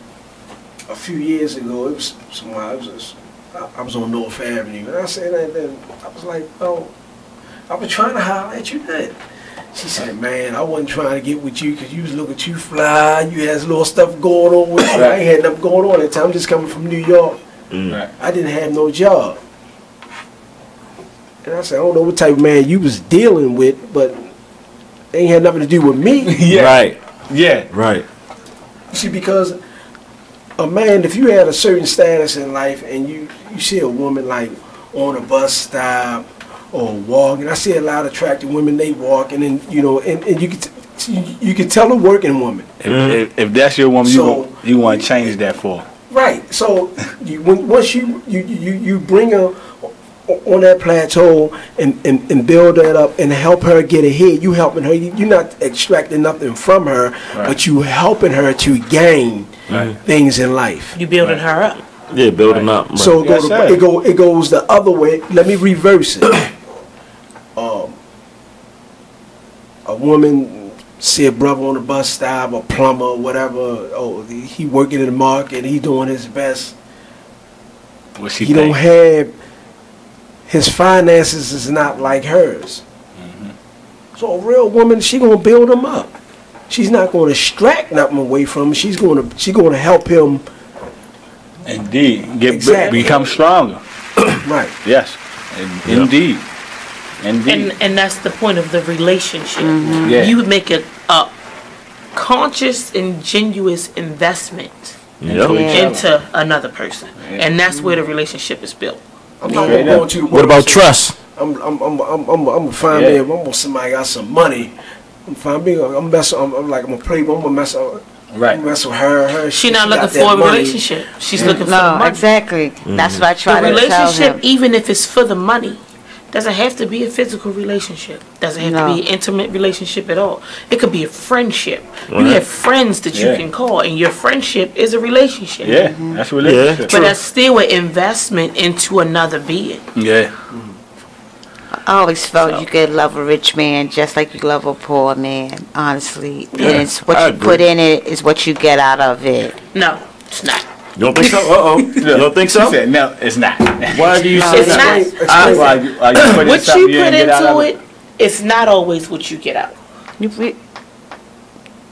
a few years ago, it was somewhere I was on North Avenue, and I said that, then I was like, oh, I was trying to holler at you then. She said, man, I wasn't trying to get with you because you was looking too fly. You had a little stuff going on with you. I ain't had nothing going on at the time. I'm just coming from New York. Right. I didn't have no job. And I said, I don't know what type of man you was dealing with, but it ain't had nothing to do with me. Yeah. Right. Yeah. Right. See, because a man, if you had a certain status in life and you see a woman like on a bus stop or walking, I see a lot of attractive women, they walk and then, you know, and you can tell a working woman. If that's your woman, So- you want to change that for. Right. So once you bring her on that plateau and build that up and help her get ahead, you helping her. You're not extracting nothing from her, but you helping her to gain things in life. You building her up. Yeah, building up. Right. So it goes the other way. Let me reverse it. A woman see a brother on the bus stop, a plumber, or whatever. Oh, he working in the market. He doing his best. What's she He don't have his finances is not like hers. So a real woman, she gonna build him up. She's not gonna extract nothing away from him. She's gonna help him Indeed. Exactly. Become stronger. Right. Yes. Indeed. And that's the point of the relationship. Yeah. You would make a conscious and genuine investment into another person, and that's where the relationship is built. I'm not gonna go into the What about trust? I'm gonna find me. I'm somebody got some money. I'm gonna play. I'm gonna mess up. Right. Mess with her. She's not looking for a relationship. She's looking for the money. Exactly. That's what I try to tell him. The relationship, even if it's for the money, doesn't have to be a physical relationship. Doesn't have to be an intimate relationship at all. It could be a friendship. You have friends that you can call, and your friendship is a relationship. Yeah, that's a relationship. But that's still an investment into another being. Yeah. I always felt you could love a rich man just like you love a poor man, honestly. And it's what you put in it is what you get out of it. No, it's not. You don't think so? You don't think so? Said, no, it's not. Why do you say it's that? Not. What you put into it, it's not always what you get out. You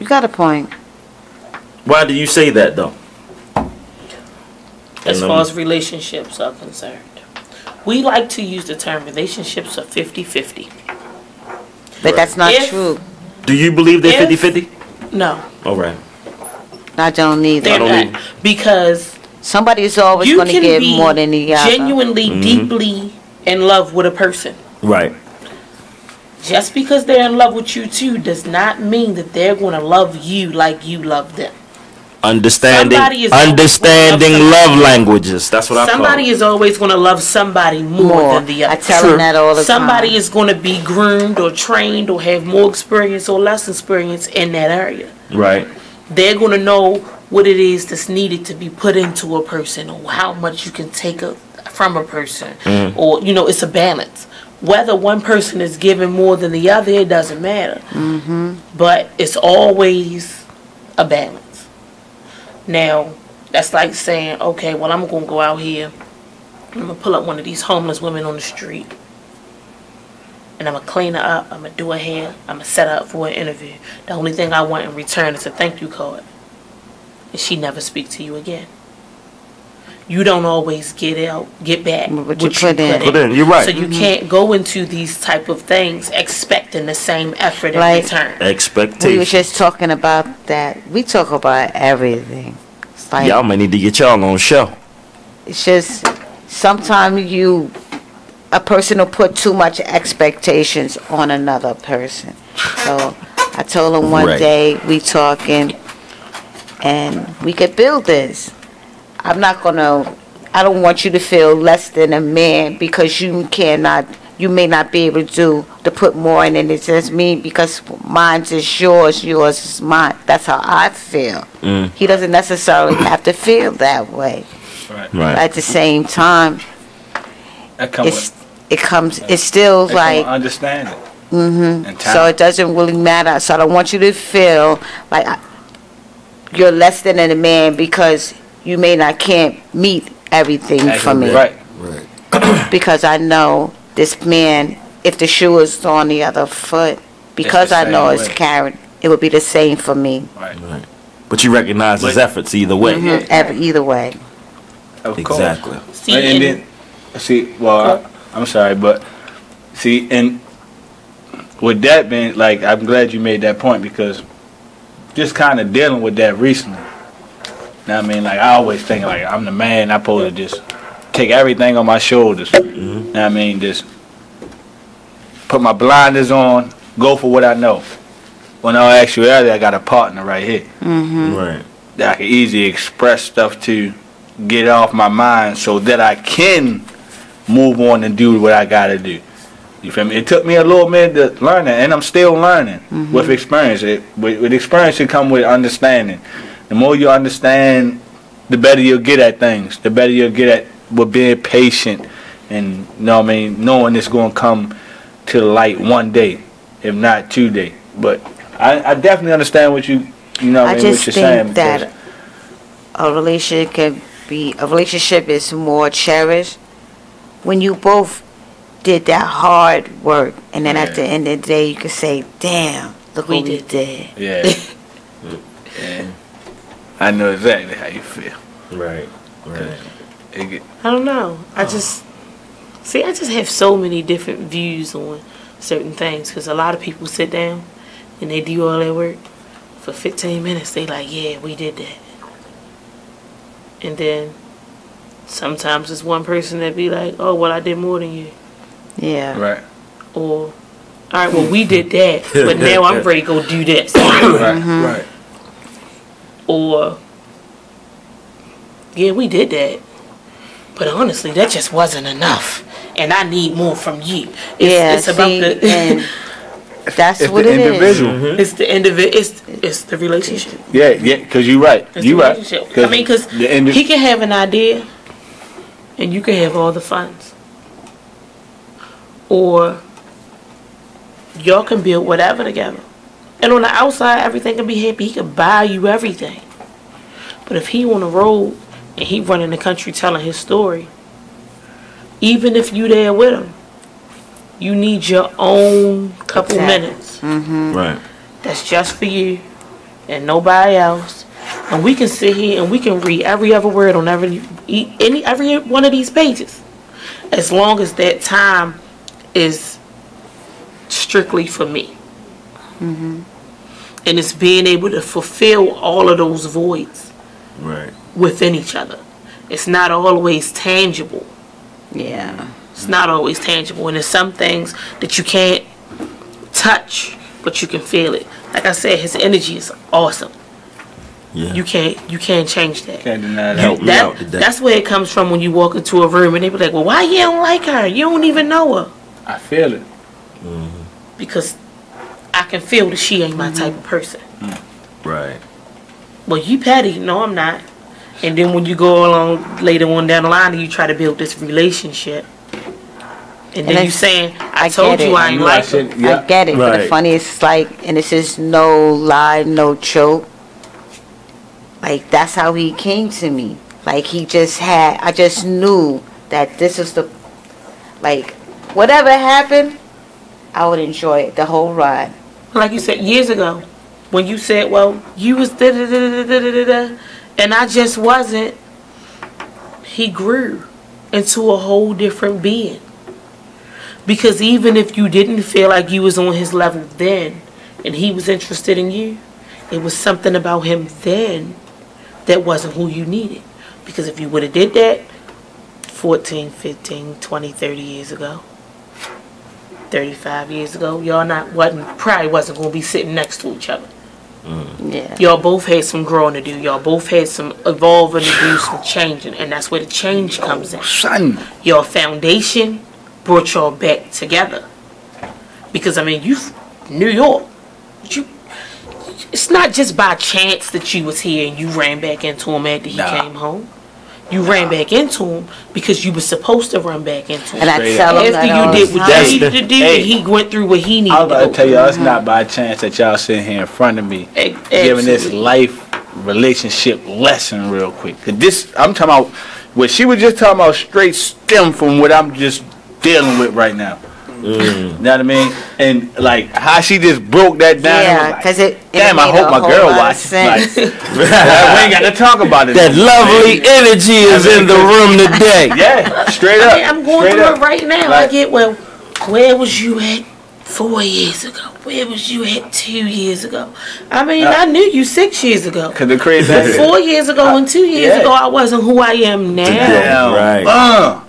got a point. Why do you say that, though? As far as relationships are concerned. We like to use the term relationships are 50-50. But that's not true. Do you believe they're 50-50? No. All right. I don't either. They're not. Because somebody is always going to give more than the other. Genuinely, deeply in love with a person. Right. Just because they're in love with you too does not mean that they're going to love you like you love them. Understanding love languages. That's what I call it. Somebody is always going to love somebody more than the other. I tell them that all the time. Somebody is going to be groomed or trained or have more experience or less experience in that area. Right. They're going to know what it is that's needed to be put into a person, or how much you can take from a person, or it's a balance. Whether one person is giving more than the other, it doesn't matter. But it's always a balance. Now, that's like saying, okay, well, I'm going to go out here, I'm going to pull up one of these homeless women on the street, and I'm going to clean her up, I'm going to do her hair, I'm going to set her up for an interview. The only thing I want in return is a thank you card. And she never speak to you again. You don't always get back what you put in. You're right. So you can't go into these type of things expecting the same effort in return. Expectation. We were just talking about that. We talk about everything. It's like, y'all may need to get y'all on show. It's just sometimes a person will put too much expectations on another person. So I told him one day we talking, and we could build this. I don't want you to feel less than a man because you may not be able to put more in it. It's just me because mine is yours is mine. That's how I feel. He doesn't necessarily have to feel that way. Right. At the same time, it's still like understanding. So it doesn't really matter. So I don't want you to feel like you're less than a man because you can't meet everything for me. Right. Because I know this man, if the shoe is on the other foot, because I know it's carried, it would be the same for me. Right. But you recognize his efforts either way. Either way. Of exactly. I'm sorry, but see, and with that being, like, I'm glad you made that point because just kind of dealing with that recently. Now, I mean, like, I always think, like, I'm the man, I'm supposed to just take everything on my shoulders. Now, I mean, just put my blinders on, go for what I know. When I actuality, I got a partner right here. Right. That I can easily express stuff to, get it off my mind so that I can move on and do what I got to do. You feel me? It took me a little minute to learn that, and I'm still learning with experience. With experience, it comes with understanding. The more you understand, the better you'll get at things. The better you'll get at with being patient and, knowing it's going to come to the light one day, if not 2 days. But I definitely understand what what you're saying. I just think that a relationship is more cherished when you both did that hard work, and then at the end of the day, you can say, "Damn, look what we did." Yeah. I know exactly how you feel. Right. Right. I don't know. I just have so many different views on certain things because a lot of people sit down and they do all their work for 15 minutes. They like, yeah, we did that. And then sometimes it's one person that be like, oh, well, I did more than you. Yeah. Right. Or, all right, well, we did that, but now I'm ready to go do this. Right. Or, yeah, we did that, but honestly, that just wasn't enough, and I need more from you. It's about the. That's what it individual. is. It's the individual. it's the relationship. Yeah, because you're right. You're right. I mean, because he can have an idea, and you can have all the funds, or y'all can build whatever together. And on the outside, everything can be happy. He can buy you everything. But if he on the road and he running the country telling his story, even if you there with him, you need your own couple minutes. Right. That's just for you and nobody else. And we can sit here and we can read every other word on every one of these pages, as long as that time is strictly for me. And it's being able to fulfill all of those voids within each other. It's not always tangible. Yeah. It's not always tangible. And there's some things that you can't touch, but you can feel it. Like I said, his energy is awesome. Yeah. You can't change that. Can't deny that. That's where it comes from when you walk into a room and they be like, well, why you don't like her? You don't even know her. I feel it. Because I can feel that she ain't my type of person. Right. Well, you petty. No, I'm not. And then when you go along later on down the line and you try to build this relationship, and then you saying, I told you I ain't like her. I get it. But the funniest, like, and this is no lie, no joke. Like, that's how he came to me. Like, I just knew that this is the, like, whatever happened, I would enjoy it, the whole ride. Like you said, years ago, when you said, well, you was da-da-da-da-da-da-da, and I just wasn't, he grew into a whole different being. Because even if you didn't feel like you was on his level then, and he was interested in you, it was something about him then that wasn't who you needed. Because if you would have did that 14, 15, 20, 30 years ago, 35 years ago, y'all probably wasn't going to be sitting next to each other. Yeah. Y'all both had some growing to do. Y'all both had some evolving to do, some changing. And that's where the change comes in. Son. Your foundation brought y'all back together. Because, I mean, you New York. It's not just by chance that you was here and you ran back into him after he came home. You ran back into him because you were supposed to run back into him. And I tell him after you did what you needed to do, and he went through what he needed to do. I was about to tell y'all, it's not by chance that y'all sitting here in front of me giving this life relationship lesson real quick. Cause this, I'm talking about, what she was just talking about straight stem from what I'm just dealing with right now. You know what I mean? And like how she just broke that down. Yeah, because damn, I hope my girl watches. Like, we ain't got to talk about it. That lovely energy is in the room today. Yeah, straight up. I'm going through it right now. Like, I get, well, where was you at 4 years ago? Where was you at 2 years ago? I mean, I knew you 6 years ago. Cause the crazy but 4 years ago and 2 years ago, I wasn't who I am now. Damn, right.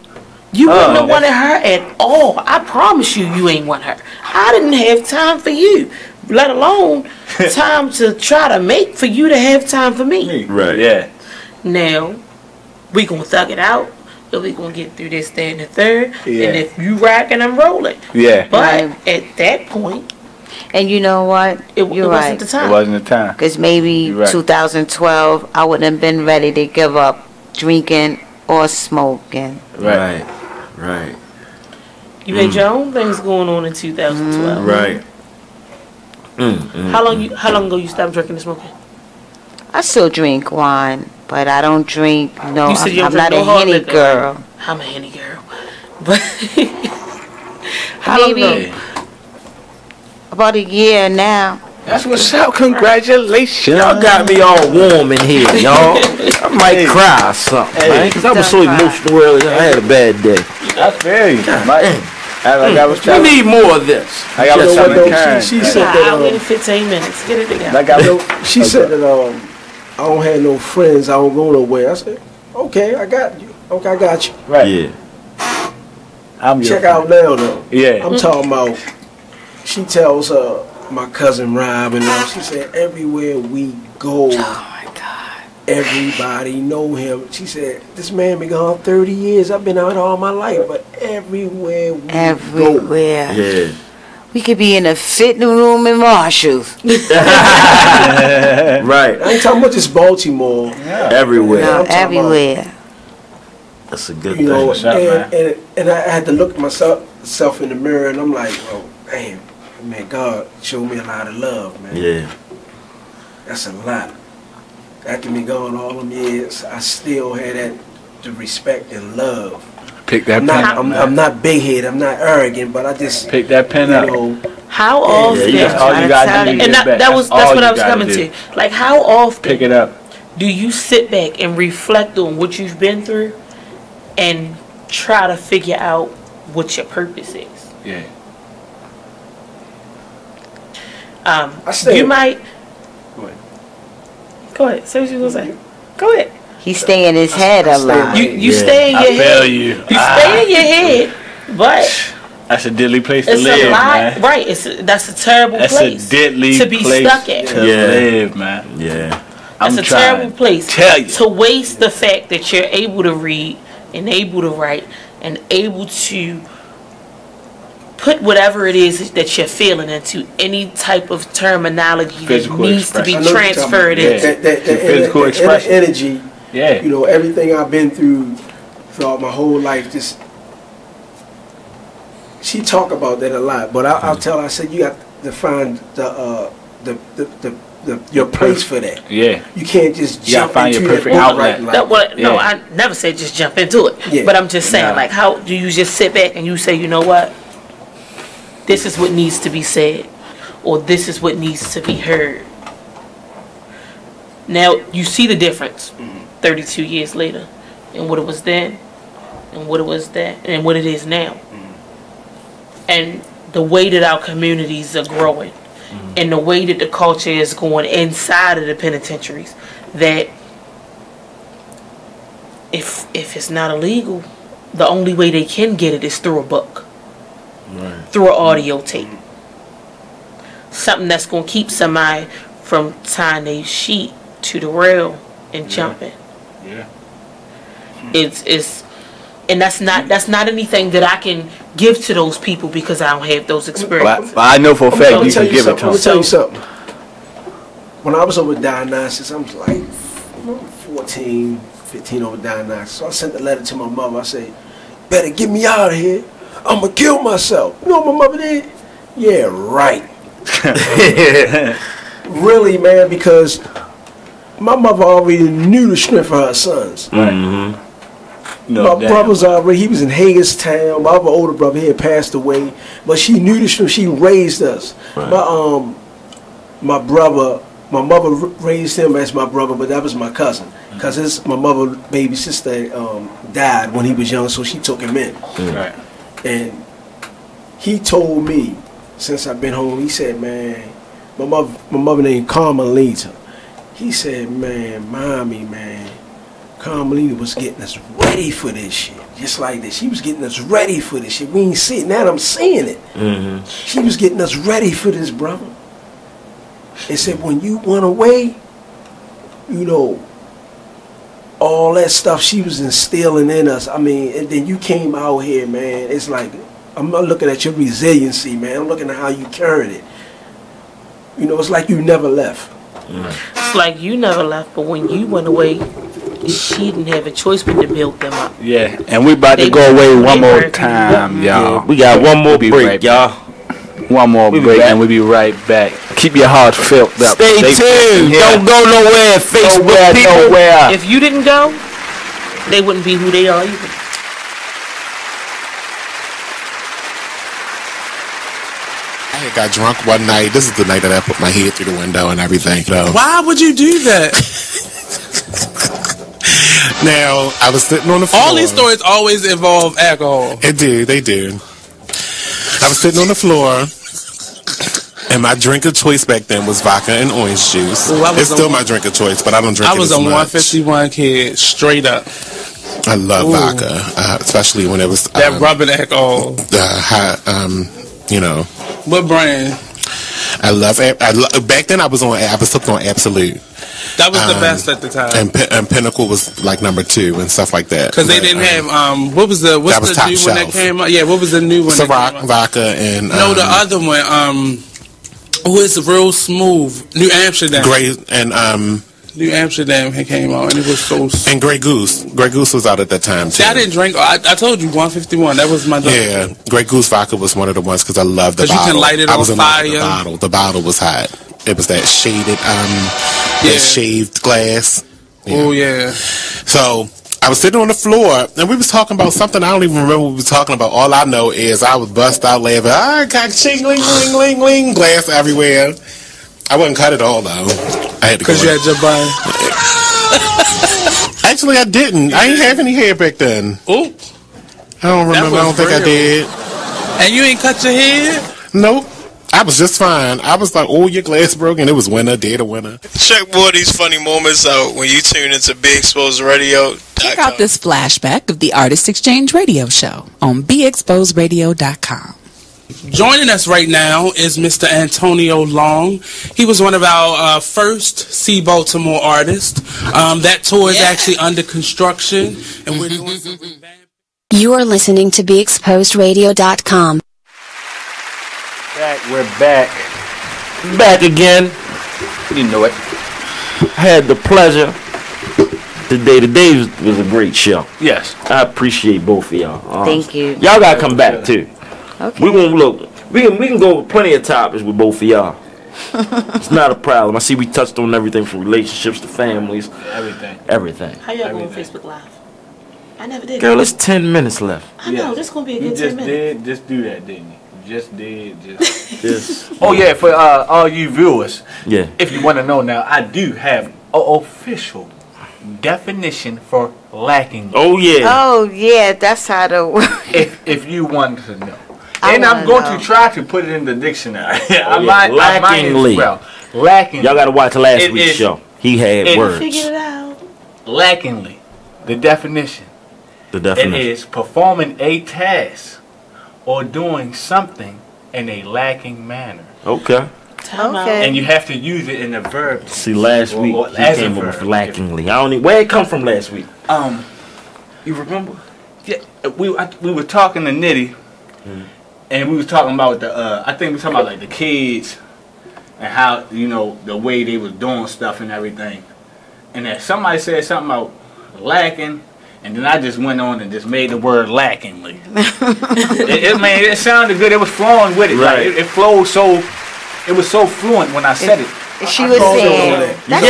You wouldn't have wanted her at all. I promise you ain't want her. I didn't have time for you, let alone time to try to make for you to have time for me. Right. Yeah. Now, we gonna thug it out. And we gonna get through this, that, and the third. Yeah. And if you rocking, I'm rolling. Yeah. But at that point, and you know what? It wasn't the time. It wasn't the time. Because maybe 2012, I wouldn't have been ready to give up drinking or smoking. Right. Right. You had your own things going on in 2012. Right. How long ago you stopped drinking and smoking? I still drink wine, but I don't drink. No, You said you I'm don't not drink a no hard Henny liquor, girl. right? I'm a Henny girl. But how long maybe ago? about a year now. That's what's up. Congratulations. Y'all got me all warm in here, y'all. I might cry or something, man, because I was so emotional earlier. I had a bad day. That's very We need more of this. I got she said that. Hour and 15 minutes. Get it together. She said that I don't have no friends. I don't go nowhere. I said, okay, I got you. Okay, I got you. Right. Yeah. Check out now though. Yeah. I'm talking about. She tells my cousin Rob and them. She said everywhere we go. Everybody know him. She said, this man been gone 30 years. I've been out all my life, but everywhere we go. Yeah. We could be in a fitting room in Marshalls. Right. I ain't talking about just Baltimore. Yeah. Everywhere. No, everywhere. That's a good thing. And I had to look at myself in the mirror, and I'm like, oh, damn, man, God showed me a lot of love, man. Yeah. That's a lot. After me gone all them years, I still had the respect and love. Pick that pen up. I'm not big-headed, I'm not arrogant, but I just pick that pen up. How often? That's all you got to do. And that's what I was coming to. Like, how often? Pick it up. Do you sit back and reflect on what you've been through, and try to figure out what your purpose is? Yeah. You might. Go ahead. Say what you was gonna say. Go ahead. He stay in his head a lot. You stay in your head. I feel you. You stay in your head, but that's a deadly place to it's live, a lot, man. right? That's a terrible place. That's a deadly to be place stuck at. to live, man. Yeah. That's a terrible place tell you. to waste the fact that you're able to read and able to write and able to put whatever it is that you're feeling into any type of terminology that needs to be transferred into. Physical expression. Energy. Yeah. You know, everything I've been through throughout my whole life, just she talk about that a lot. But I'll tell her, I said, you got to find your place for that. Yeah. You can't just jump find into your perfect outlet. No, I never said just jump into it. Yeah. But I'm just saying, like, how do you just sit back and you say, you know what? This is what needs to be said, or this is what needs to be heard. Now you see the difference 32 years later, and what it was then, and what it was then, and what it is now, and the way that our communities are growing, and the way that the culture is going inside of the penitentiaries. That if it's not illegal, the only way they can get it is through a book. Right. Through an audio tape. Something that's going to keep somebody from tying a sheet to the rail and jumping. Yeah. It's and that's not anything that I can give to those people because I don't have those experiences. But I know for a fact you can give it to them. Let me tell you something. When I was over diagnosis, I was like 14, 15 over diagnosis. So I sent a letter to my mother. I said, better get me out of here. I'm going to kill myself. You know what my mother did? Yeah, right. Really, man, because my mother already knew the strength of her sons. Mm-hmm. My brother's already, he was in Hagerstown. My other older brother, he had passed away. But she knew the strength. She raised us. Right. My brother, my mother raised him as my brother, but that was my cousin. Because my mother's baby sister died when he was young, so she took him in. Right. And he told me, since I've been home, he said, man, my mother named Carmelita. He said, man, mommy, man, Carmelita was getting us ready for this shit. Just like this. She was getting us ready for this shit. We ain't see it. Now I'm seeing it. Mm-hmm. She was getting us ready for this, brother. And said, when you went away, you know, all that stuff she was instilling in us. I mean, and then you came out here, man. It's like, I'm not looking at your resiliency, man. I'm looking at how you carried it. You know, it's like you never left. It's like you never left, but when you went away, she didn't have a choice but to build them up. Yeah, and we about to go away one more time, y'all. Yeah, we got one more break, y'all. One more break, and we'll be right back. Keep your hearts filled up. Stay tuned. Don't go nowhere. Facebook people. Nowhere. If you didn't go, they wouldn't be who they are either. had got drunk one night. This is the night that I put my head through the window and everything. So. Why would you do that? Now, I was sitting on the floor. All these stories always involve alcohol. They do. I was sitting on the floor, and my drink of choice back then was vodka and orange juice. Ooh, it's still my drink of choice, but I don't drink it as much. I was a 151 kid, straight up. I love vodka, especially when it was... that rubbing alcohol. You know. What brand? I love back then I was hooked on Absolute. That was the best at the time. And Pinnacle was like number 2 and stuff like that. Because they didn't have what's the new one that came out? Yeah, what was the new one? Ciroc, vodka, and no, the other one. Who is real smooth? New Amsterdam. New Amsterdam came out, and it was so... And Grey Goose. Grey Goose was out at that time, too. See, I didn't drink... I told you, 151. That was my drink. Yeah, Grey Goose vodka was one of the ones, because I loved the bottle. Because you can light it on fire. The bottle was hot. It was that shaded, that shaved glass. Yeah. Oh, yeah. So... I was sitting on the floor, and we was talking about something. I don't even remember what we were talking about. All I know is I would bust out laughing. I got ching, ling, ling, ling, ling, glass everywhere. I wouldn't cut it all, though. I had to go. Because you had your bun. Actually, I didn't. I ain't have any hair back then. Oh. I don't remember. I don't think I did. And you ain't cut your hair? Nope. I was just fine. I was like, oh, your glass broken. It was winter, dead of winter. Check more of these funny moments out when you tune into Be Exposed Radio. Check out this flashback of the Artist Exchange Radio Show on BeExposedRadio.com. Joining us right now is Mr. Antonio Long. He was one of our first See Baltimore artists. That tour is actually under construction, and we're doing some revamp. You are listening to BeExposedRadio.com. We're back. Back again. You know it. I had the pleasure. Today was a great show. Yes. I appreciate both of y'all. Thank you. Y'all gotta come back too. Okay. We gonna look. We can go over plenty of topics with both of y'all. It's not a problem. I see we touched on everything from relationships to families. Everything. How y'all going Facebook Live? I never did. Girl, it's 10 minutes left. I know, this gonna be a good 10 minutes. Just do that, didn't you? Just. Oh yeah, for all you viewers. Yeah. If you want to know now, I do have an official definition for lacking. Oh yeah. Oh yeah, that's how to work. If you want to know. And I'm going to try to put it in the dictionary. Lackingly. Lackingly. Y'all got to watch last week's show. He had words. Figure it out. Lackingly. The definition. It is performing a task or doing something in a lacking manner. Okay. And you have to use it in a verb. See, last week he came up with lackingly. I don't know where it come from last week. You remember? Yeah, we were talking to Nitty, and we was talking about I think we were talking about like the kids and how the way they was doing stuff and everything, and that somebody said something about lacking. And then I just went on and just made the word lackingly. it sounded good. It was flowing with it. Right. Like, it flowed so. It was so fluent when I said it. She was saying. You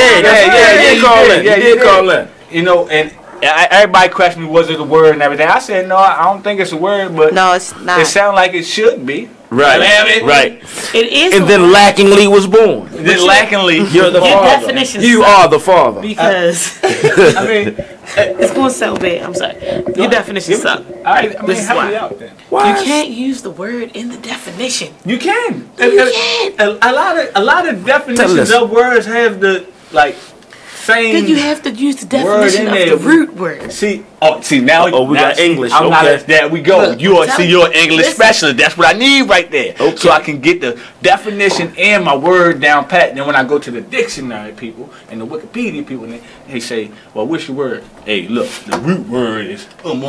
did call that. And everybody questioned me, was it a word and everything. I said, no, I don't think it's a word, but no, it's not. It sounds like it should be. Right. Right. It is. And then lackingly was born. Then lackingly, you're the father. Definition you are the father. Because I mean, it's going to sound bad. I'm sorry. Your definition sucks. This is why. Out, then. You can't use the word in the definition. You can. You can. A lot of definitions of words have the same. Then you have to use the definition of the root word. See now. We got English. I'm not. There we go. Look, you're an English specialist. That's what I need right there. Okay. So I can get the definition and my word down pat. And then when I go to the dictionary people and the Wikipedia people, they say, "Well, what's your word?" Hey, look, the root word is right.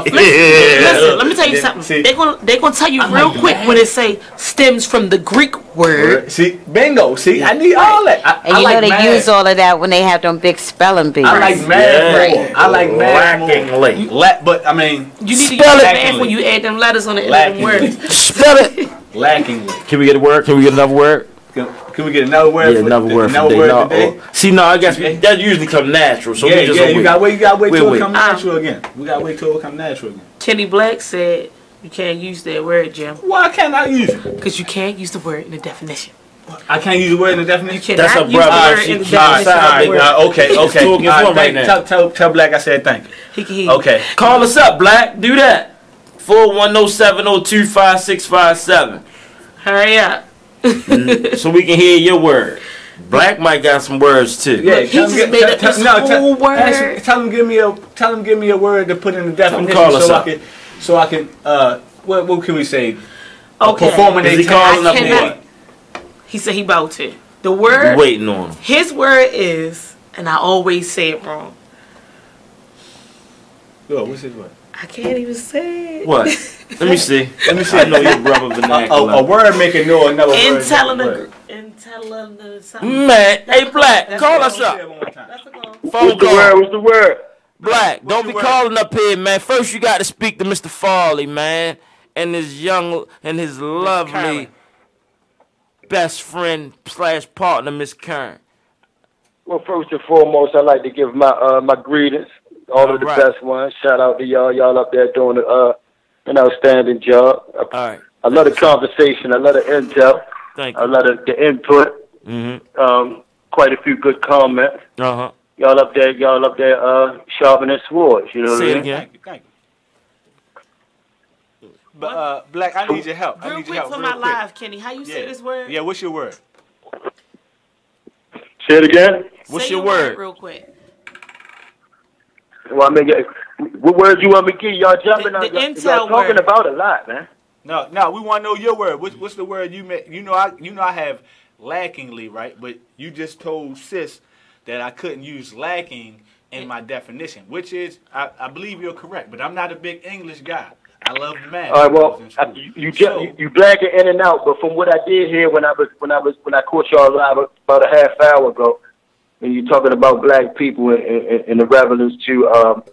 Listen, let me tell you something. They're gonna tell you real quick when it say stems from the Greek word. See, bingo. See, I need all that. And they use all of that when they have them big spelling bees. I like math. I like math. Lackingly. But I mean, you need to use math when you add them letters on the end of them words. Spell it. Lackingly. Can we get a word? Can we get another word? Can we get another word? Yeah, another word today. See, no, I guess that usually come natural. So we just you gotta wait till it come natural again. We gotta wait till it come natural again. Kenny Black said, You can't use that word, Jim. Why can't I use it? Because you can't use the word in the definition. I can't use the word in the definition? You cannot use the word in the definition. Okay. Tell Black I said thank you. He can hear you. Okay. Call us up, Black. Do that. 410-702-5657. Hurry up. So we can hear your word. Black might got some words too. Yeah, he just made up this whole word. Tell him give me a word to put in the definition so I can what can we say? Okay. Performing is he calling up what? He said he about to. The word. We're waiting on him. His word is, and I always say it wrong. Yo, what's his word? I can't even say it. What? Let me see. I know your brother vernacular. A word making know another word. Something. Man, hey Black, call us up. What's the word? Black, don't be calling up here, man. First you got to speak to Mr. Forley, man, and his lovely best friend / partner, Miss Kern. Well, first and foremost, I'd like to give my greetings, all of the best ones. Shout out to y'all up there doing an outstanding job. All right. I love the conversation. I love the intel. Thank you. I love the input. Mm-hmm. Quite a few good comments. Uh-huh. Y'all up there sharpening swords. You know Say what I it mean? again. Thank you. But Black, I need your help. Real quick for my live, Kenny. How you say this word? Yeah, what's your word? Say it again. What's your word? Real quick. Well, I mean, what words you want me to give? Y'all jumping on. Y'all talking about a lot, man. No, we want to know your word. What's the word you made? You know, I have lackingly, right? But you just told sis that I couldn't use lacking in my definition, which is, I believe you're correct. But I'm not a big English guy. I love math. All right, well, you blacking in and out, but from what I did hear when I caught y'all live about a half hour ago, and you're talking about black people and the relevance to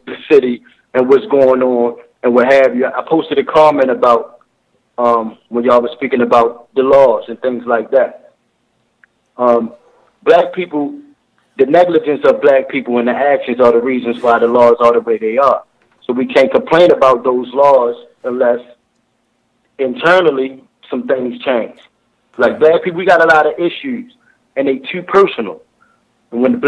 the city and what's going on and what have you, I posted a comment about when y'all was speaking about the laws and things like that. Black people, the negligence of black people and the actions are the reasons why the laws are the way they are. So we can't complain about those laws unless internally some things change. Like black people, we got a lot of issues, and they too personal. And when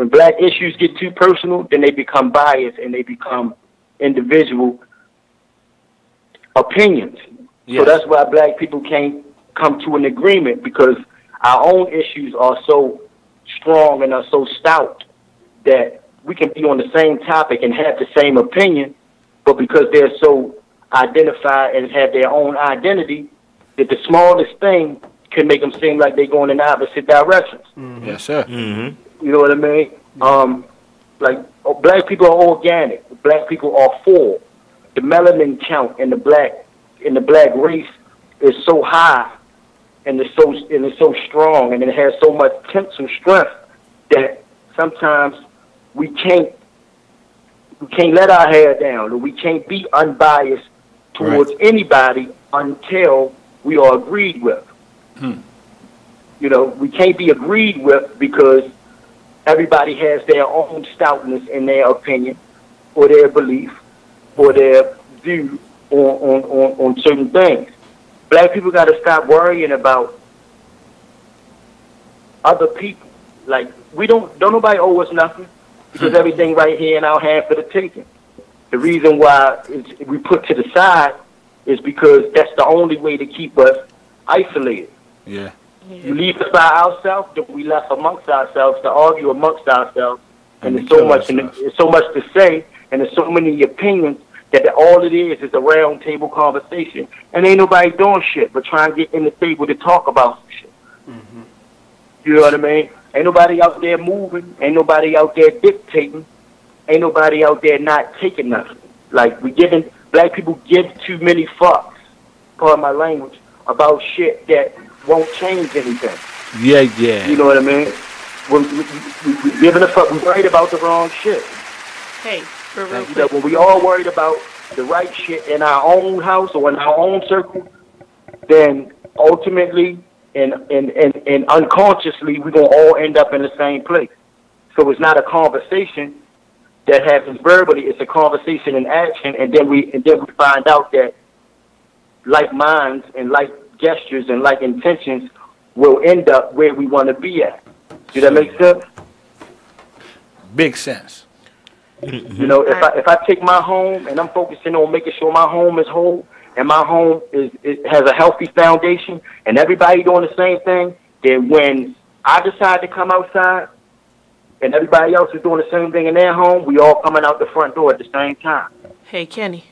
black issues get too personal, then they become biased and they become individual opinions. Yes. So that's why black people can't come to an agreement, because our own issues are so strong and are so stout that we can be on the same topic and have the same opinion, but because they're so identified and have their own identity, that the smallest thing can make them seem like they're going in opposite directions. Mm-hmm. Yes, sir. Mm-hmm. You know what I mean? Like black people are organic. Black people are full. The melanin count in the black race is so high, and it's so strong, and it has so much tensile strength that sometimes we can't let our hair down, or we can't be unbiased towards anybody until we are agreed with. You know, we can't be agreed with because everybody has their own stoutness in their opinion or their belief or their view on certain things. Black people got to stop worrying about other people. Like, don't nobody owe us nothing, because everything right here in our hand for the taking. The reason why we put to the side is because that's the only way to keep us isolated. Yeah. You leave us by ourselves, then we left amongst ourselves to argue amongst ourselves, and there's so much to say, and there's so many opinions that all it is a round table conversation, and ain't nobody doing shit but trying to get in the table to talk about some shit. Mm-hmm. You know what I mean? Ain't nobody out there moving. Ain't nobody out there dictating. Ain't nobody out there not taking nothing. Like, black people give too many fucks, pardon my language, about shit that won't change anything. Yeah. You know what I mean? We're giving a fuck. We're worried about the wrong shit. Hey, for real quick. You know, when we all worried about the right shit in our own house or in our own circle, then ultimately and unconsciously we're gonna all end up in the same place. So it's not a conversation that happens verbally; it's a conversation in action, and then we find out that like minds and like gestures and like intentions will end up where we want to be at. Do that make sense? Big sense. You know, if I take my home and I'm focusing on making sure my home is whole and my home has a healthy foundation and everybody doing the same thing, then when I decide to come outside and everybody else is doing the same thing in their home, we all coming out the front door at the same time. Hey, Kenny.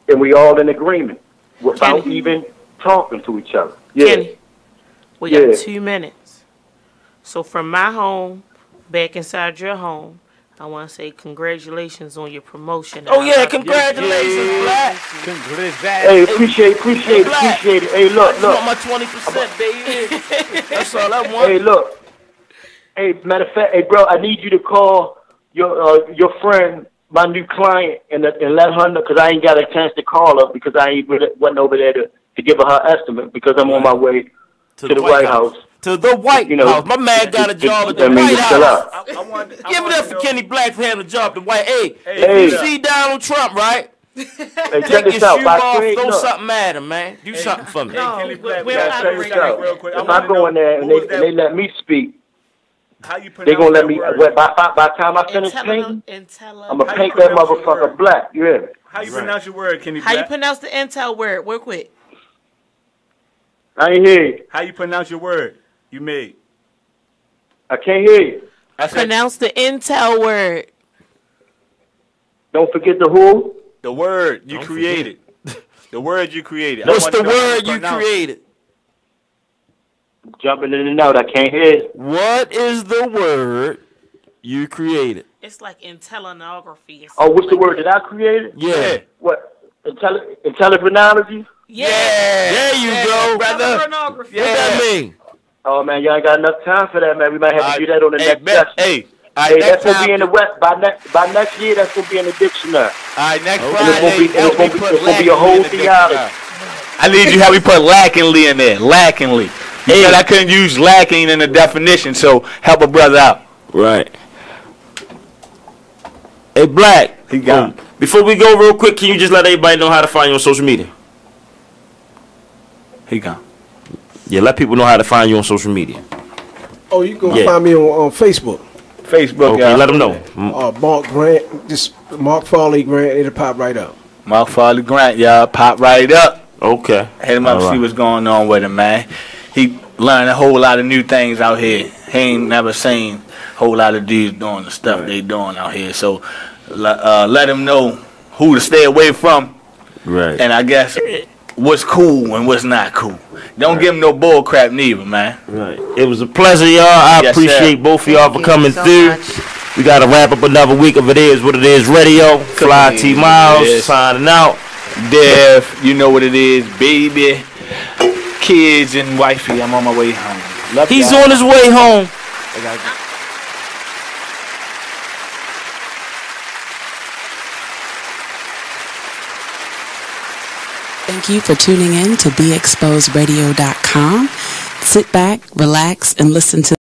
And we all in agreement without even talking to each other. Yeah. Kenny, we got 2 minutes. So from my home back inside your home, I want to say congratulations on your promotion. Oh yeah, congratulations, Black. Hey, appreciate it. Hey, look. I want my 20%, baby. That's all I want. Hey, look. Hey, matter of fact, hey, bro, I need you to call your friend, my new client, and let her know, because I ain't got a chance to call her because I wasn't over there to give her estimate because I'm on my way to the White House. To the White House. My man got a job at the White House. Give it up for Kenny Black for having a job at the White House. Hey, you see Donald Trump, right? Hey, take your shoe off, throw something at him, man. Do something for me. If I go in there and they let me speak, they're going to let me, by the time I finish painting, I'm going to paint that motherfucker black. You hear me? How you pronounce your word, Kenny Black? How you pronounce the intel word? Work with. I ain't hear you. How you pronounce your word you made? I can't hear you. Pronounce the intel word. Don't forget the who? The word you created. The word you created. What's the word you created? Jumping in and out. I can't hear you. What is the word you created? It's like intellinography. Oh, what's the word that I created? Yeah. What? Intelliphrenology? Yeah. There you go, brother. Intellinography. What that mean? Oh man, y'all ain't got enough time for that, man. We might have to do that on the next session. Hey, that's gonna be in the West by next year. That's gonna be in the dictionary. All right, next Friday, it's gonna be a whole theology. I need you how we put lackingly in there. Lackingly. You said I couldn't use lacking in the definition, so help a brother out. Right. Hey, Black. He gone. Before we go real quick, can you just let everybody know how to find you on social media? He gone. Yeah, let people know how to find you on social media. Oh, you can find me on Facebook. Facebook, okay, let them know. Mark Grant, just Mark Forley Grant, it'll pop right up. Mark Forley Grant, y'all, pop right up. Okay. Hit him up, see what's going on with him, man. He learned a whole lot of new things out here. He ain't never seen a whole lot of dudes doing the stuff they doing out here. So let him know who to stay away from. Right. And I guess what's cool and what's not cool. Don't give him no bull crap neither, man. Right. It was a pleasure, y'all. I appreciate both of y'all for coming through. We got to wrap up another week of It Is What It Is Radio. Fly T Miles signing out. Dev, you know what it is, baby. Kids and wifey, I'm on my way home. Love He's y'all. on his way home. Thank you for tuning in to BeExposedRadio.com. Sit back, relax, and listen to